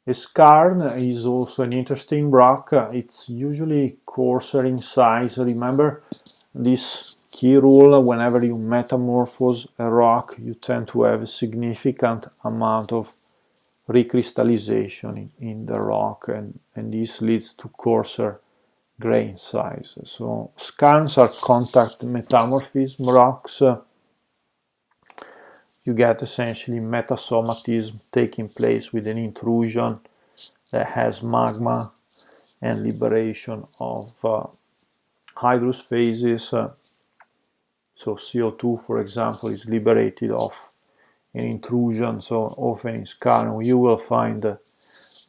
A skarn is also an interesting rock. It's usually coarser in size. Remember this key rule: whenever you metamorphose a rock, you tend to have a significant amount of recrystallization in the rock, and this leads to coarser grain size. So skarns are contact metamorphism rocks. You get essentially metasomatism taking place with an intrusion that has magma and liberation of hydrous phases. So CO2, for example, is liberated off an intrusion. So often in skarn you will find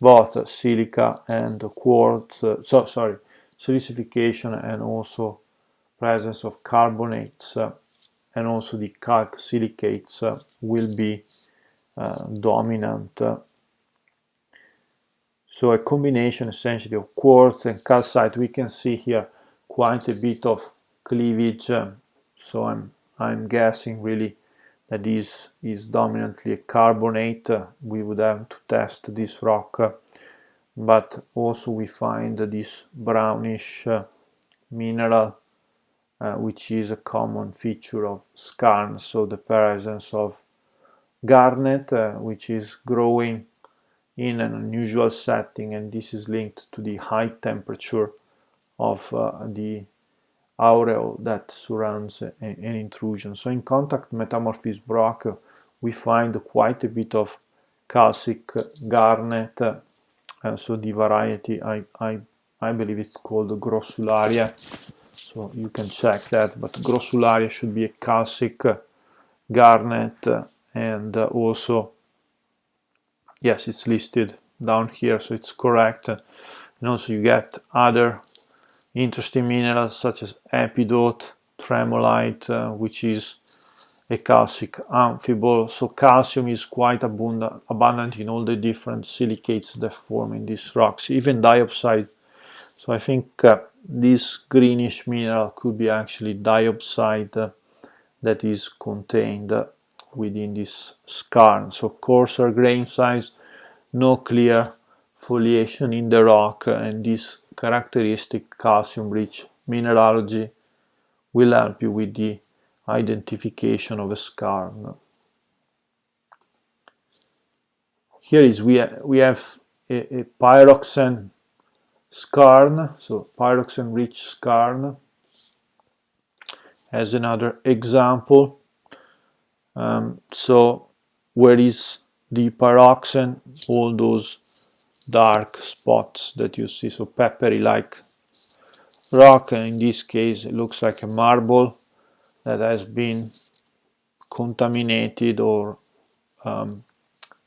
both silica and quartz, silicification and also presence of carbonates, and also the calc silicates will be dominant. So a combination essentially of quartz and calcite. We can see here quite a bit of cleavage. So I'm guessing really that this is dominantly a carbonate. We would have to test this rock, but also we find this brownish mineral, which is a common feature of skarn. So the presence of garnet, which is growing in an unusual setting, and this is linked to the high temperature of the aureole that surrounds an intrusion. So in contact metamorphism rock we find quite a bit of calcic garnet, and so the variety I believe it's called grossularia, so you can check that, but grossularia should be a calcic garnet, and also yes, it's listed down here, so it's correct. And also you get other interesting minerals such as epidote, tremolite, which is a calcic amphibole. So calcium is quite abundant in all the different silicates that form in these rocks, even diopside. So I think this greenish mineral could be actually diopside that is contained within this skarn. So coarser grain size, no clear foliation in the rock, and this characteristic calcium-rich mineralogy will help you with the identification of a skarn. Here is we have a pyroxene skarn, so pyroxene-rich skarn as another example. So where is the pyroxene? All those dark spots that you see, so peppery like rock, and in this case it looks like a marble that has been contaminated or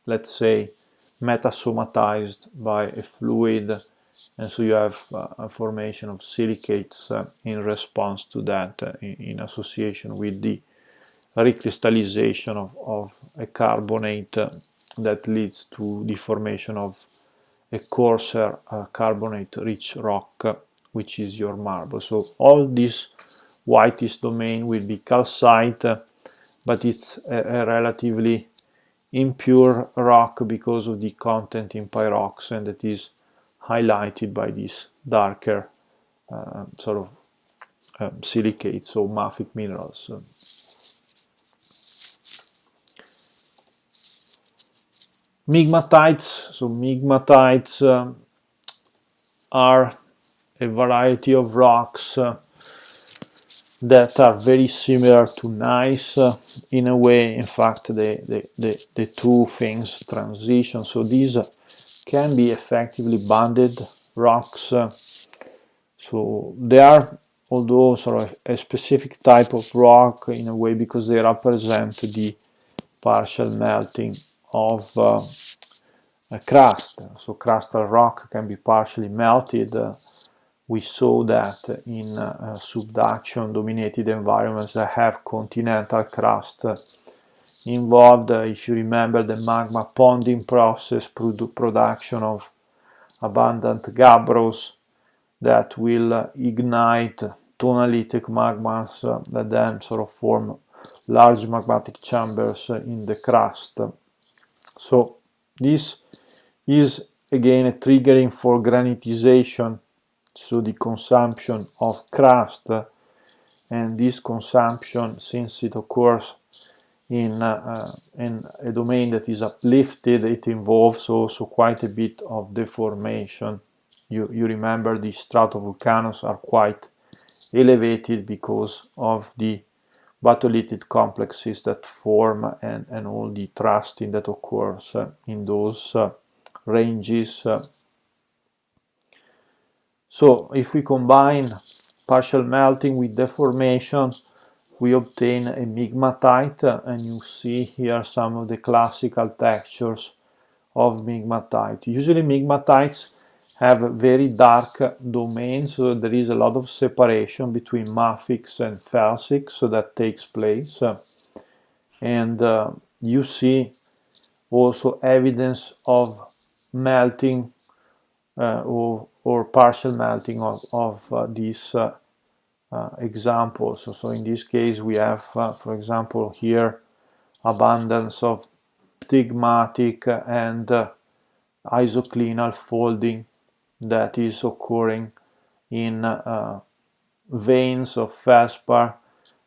let's say metasomatized by a fluid, and so you have a formation of silicates in response to that, in association with the recrystallization of a carbonate that leads to the formation of a coarser carbonate-rich rock, which is your marble. So all this whitish domain will be calcite, but it's a relatively impure rock because of the content in pyroxene that is highlighted by these darker sort of silicates or mafic minerals. Migmatites. So migmatites are a variety of rocks that are very similar to gneiss in a way. In fact, the two things transition. So these can be effectively banded rocks. So they are, although sort of a specific type of rock in a way, because they represent the partial melting of a crust. So crustal rock can be partially melted. We saw that in subduction dominated environments that have continental crust involved. If you remember the magma ponding process, production of abundant gabbros that will ignite tonallitic magmas that then sort of form large magmatic chambers in the crust. So this is again a triggering for granitization, so the consumption of crust, and this consumption, since it occurs in a domain that is uplifted, it involves also quite a bit of deformation. You remember the stratovolcanoes are quite elevated because of the batholithid complexes that form and all the thrusting that occurs in those ranges. So if we combine partial melting with deformation, we obtain a Migmatite, and you see here some of the classical textures of Migmatite. Usually Migmatites have very dark domains, so there is a lot of separation between mafics and felsics, so that takes place. And you see also evidence of melting or partial melting of these examples. So in this case we have, for example, here abundance of stigmatic and isoclinal folding that is occurring in veins of feldspar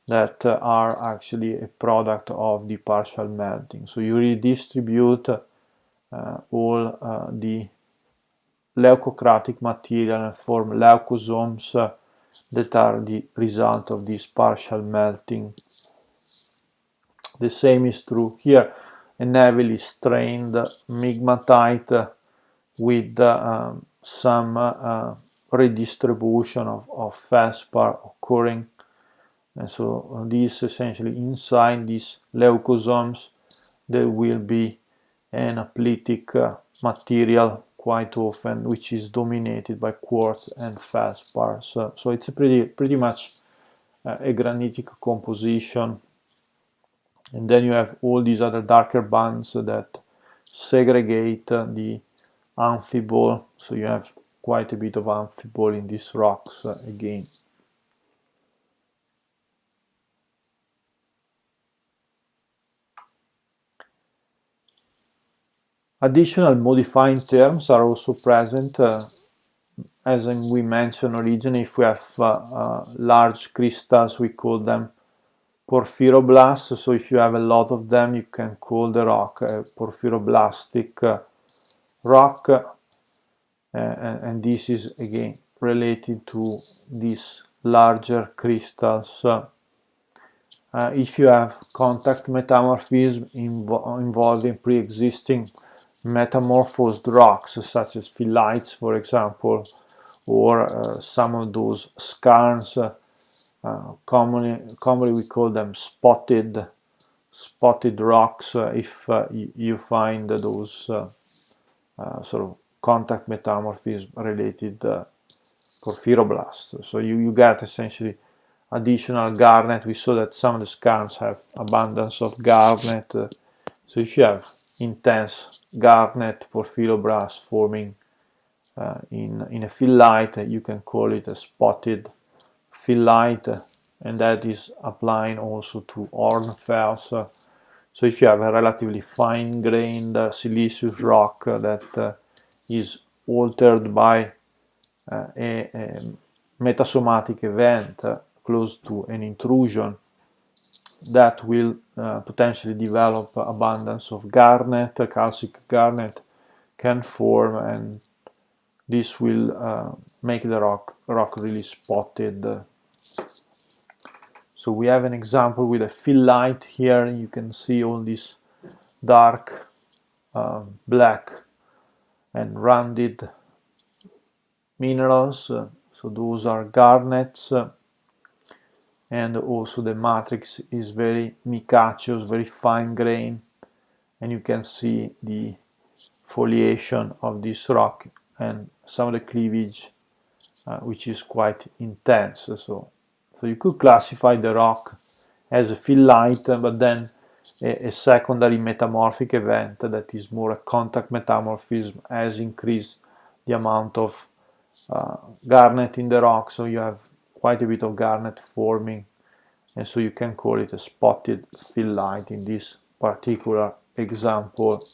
that are actually a product of the partial melting. So you redistribute all the leucocratic material and form leucosomes that are the result of this partial melting. The same is true here, an heavily strained Migmatite with some redistribution of feldspar occurring. And so this essentially inside these leucosomes there will be an apletic material quite often, which is dominated by quartz and feldspar. So it's a pretty much a granitic composition. And then you have all these other darker bands that segregate the amphibole. So you have quite a bit of amphibole in these rocks again. Additional modifying terms are also present. As we mentioned originally, if we have large crystals, we call them porphyroblasts. So if you have a lot of them, you can call the rock a porphyroblastic rock. And this is again related to these larger crystals. If you have contact metamorphism involving pre-existing metamorphosed rocks, such as phyllites, for example, or some of those skarns, commonly we call them spotted rocks, if you find those sort of contact metamorphism related porphyroblasts. So you get essentially additional garnet. We saw that some of the skarns have abundance of garnet. So if you have intense garnet porphyroblasts forming in a phyllite, you can call it a spotted phyllite, and that is applying also to hornfels. So if you have a relatively fine-grained siliceous rock that is altered by a metasomatic event close to an intrusion, that will potentially develop abundance of garnet. Calcic garnet can form, and this will make the rock really spotted. So we have an example with a phyllite here. You can see all these dark black and rounded minerals. So those are garnets. And also the matrix is very micaceous, very fine grain, and you can see the foliation of this rock and some of the cleavage, which is quite intense. So you could classify the rock as a phyllite, but then a secondary metamorphic event that is more a contact metamorphism has increased the amount of garnet in the rock, so you have quite a bit of garnet forming, and so you can call it a spotted phyllite in this particular example.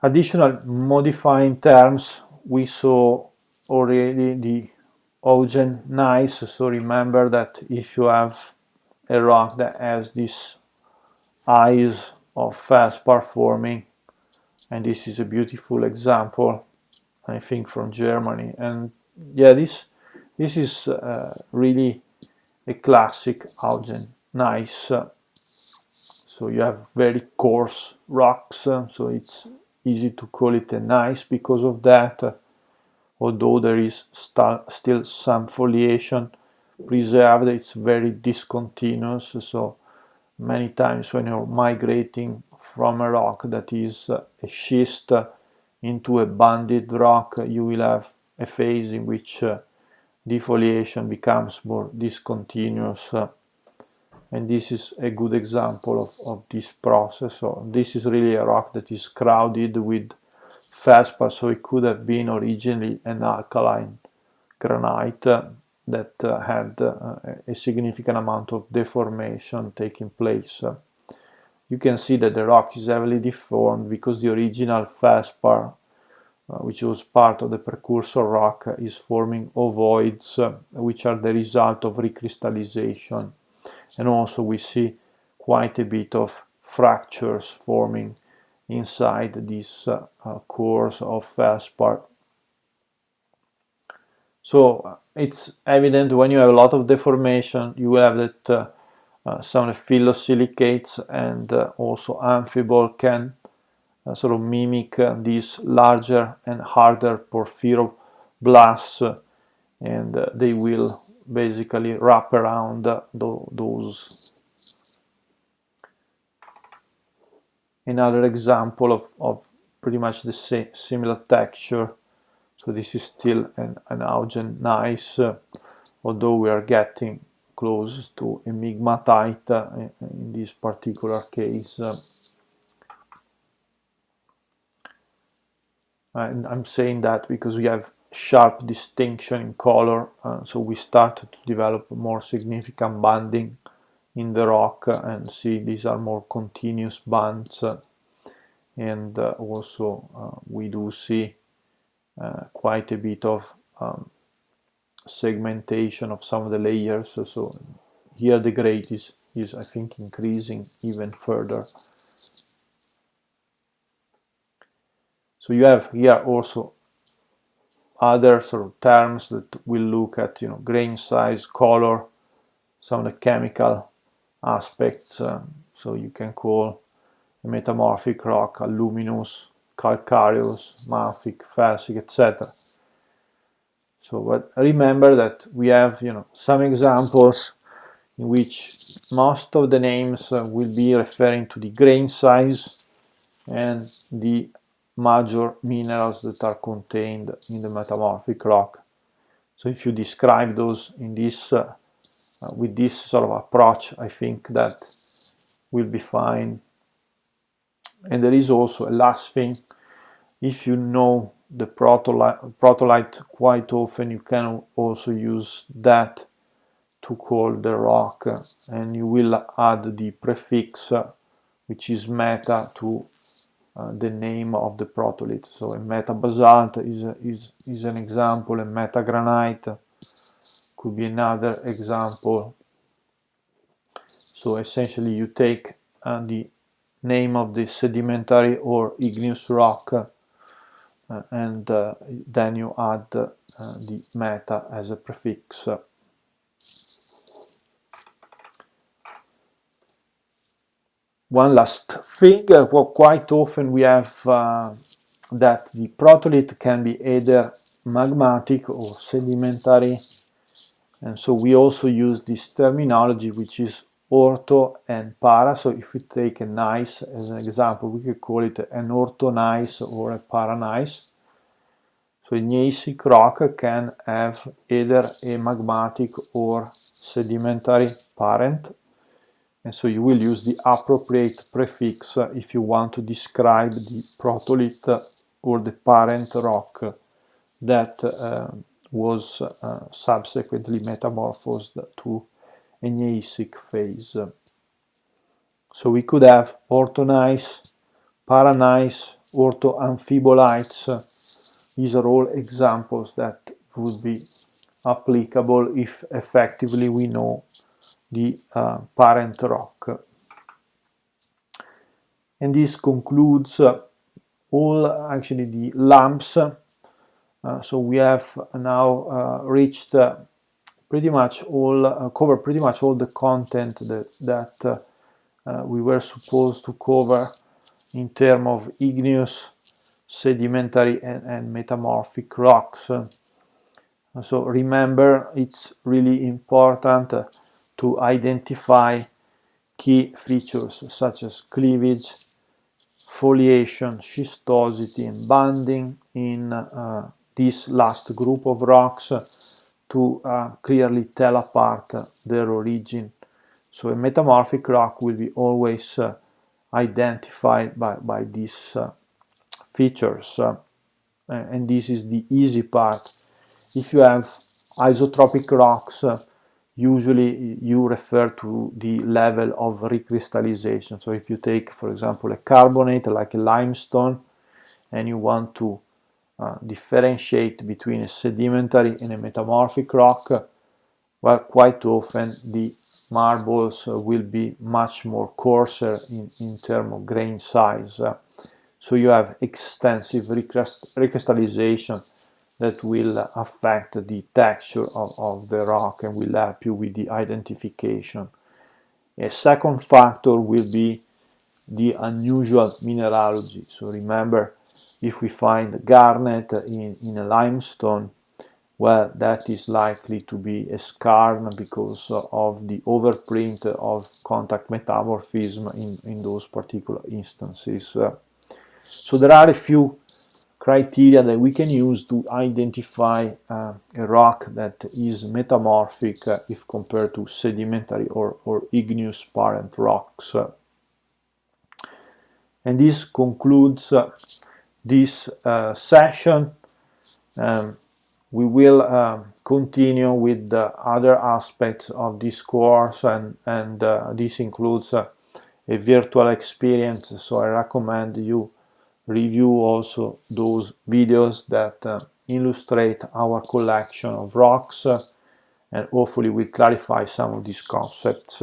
Additional modifying terms, we saw already the ogen gneiss. So remember that if you have a rock that has these eyes of feldspar forming, and this is a beautiful example, I think, from Germany, and yeah, this is really a classic ogen gneiss. So you have very coarse rocks, so it's easy to call it a gneiss because of that. although there is still some foliation preserved, it's very discontinuous. So many times when you're migrating from a rock that is a schist into a banded rock, you will have a phase in which defoliation becomes more discontinuous, and this is a good example of this process. So this is really a rock that is crowded with feldspar, so it could have been originally an alkaline granite that had a significant amount of deformation taking place. You can see that the rock is heavily deformed because the original feldspar, which was part of the precursor rock, is forming ovoids, which are the result of recrystallization. And also we see quite a bit of fractures forming inside these cores of feldspar. So it's evident when you have a lot of deformation, you will have that some phyllosilicates and also amphibole can sort of mimic these larger and harder porphyroblasts, and they will basically wrap around those. Another example of pretty much the same similar texture. So this is still an augen gneiss, although we are getting close to a migmatite in this particular case. And I'm saying that because we have sharp distinction in color, so we start to develop more significant banding in the rock, and see these are more continuous bands, and also we do see quite a bit of segmentation of some of the layers. So here the grade is I think increasing even further. So you have here also other sort of terms that will look at, grain size, color, some of the chemical aspects. So you can call a metamorphic rock aluminous, calcareous, mafic, felsic, etc. So, but remember that we have, some examples in which most of the names will be referring to the grain size and the major minerals that are contained in the metamorphic rock. So if you describe those in this with this sort of approach, I think that will be fine. And there is also a last thing. If you know the protolite quite often, you can also use that to call the rock, and you will add the prefix which is meta to the name of the protolith. So a metabasalt is an example, a metagranite could be another example. So essentially you take the name of the sedimentary or igneous rock and then you add the meta as a prefix. One last thing, quite often we have that the protolith can be either magmatic or sedimentary, and so we also use this terminology which is ortho and para. So if we take a gneiss as an example, we could call it an orthogneiss or a paragneiss. So a gneissic rock can have either a magmatic or sedimentary parent, and so you will use the appropriate prefix if you want to describe the protolith or the parent rock that was subsequently metamorphosed to a gneissic phase. So we could have orthogneiss, paragneiss, orthoamphibolites. These are all examples that would be applicable if effectively we know the parent rock. And this concludes all actually the lumps. So we have now reached pretty much all, cover pretty much all the content that we were supposed to cover in terms of igneous, sedimentary and metamorphic rocks. So remember, it's really important to identify key features such as cleavage, foliation, schistosity, and banding in this last group of rocks to clearly tell apart their origin. So a metamorphic rock will be always identified by these features, and this is the easy part. If you have isotropic rocks, usually you refer to the level of recrystallization. So if you take, for example, a carbonate like a limestone, and you want to differentiate between a sedimentary and a metamorphic rock, well, quite often the marbles will be much more coarser in terms of grain size. So you have extensive recrystallization that will affect the texture of the rock and will help you with the identification. A second factor will be the unusual mineralogy. So remember, if we find garnet in a limestone, well, that is likely to be a skarn because of the overprint of contact metamorphism in those particular instances. So there are a few criteria that we can use to identify a rock that is metamorphic if compared to sedimentary or igneous parent rocks. And this concludes this session. We will continue with the other aspects of this course, and this includes a virtual experience, so I recommend you review also those videos that illustrate our collection of rocks, and hopefully will clarify some of these concepts.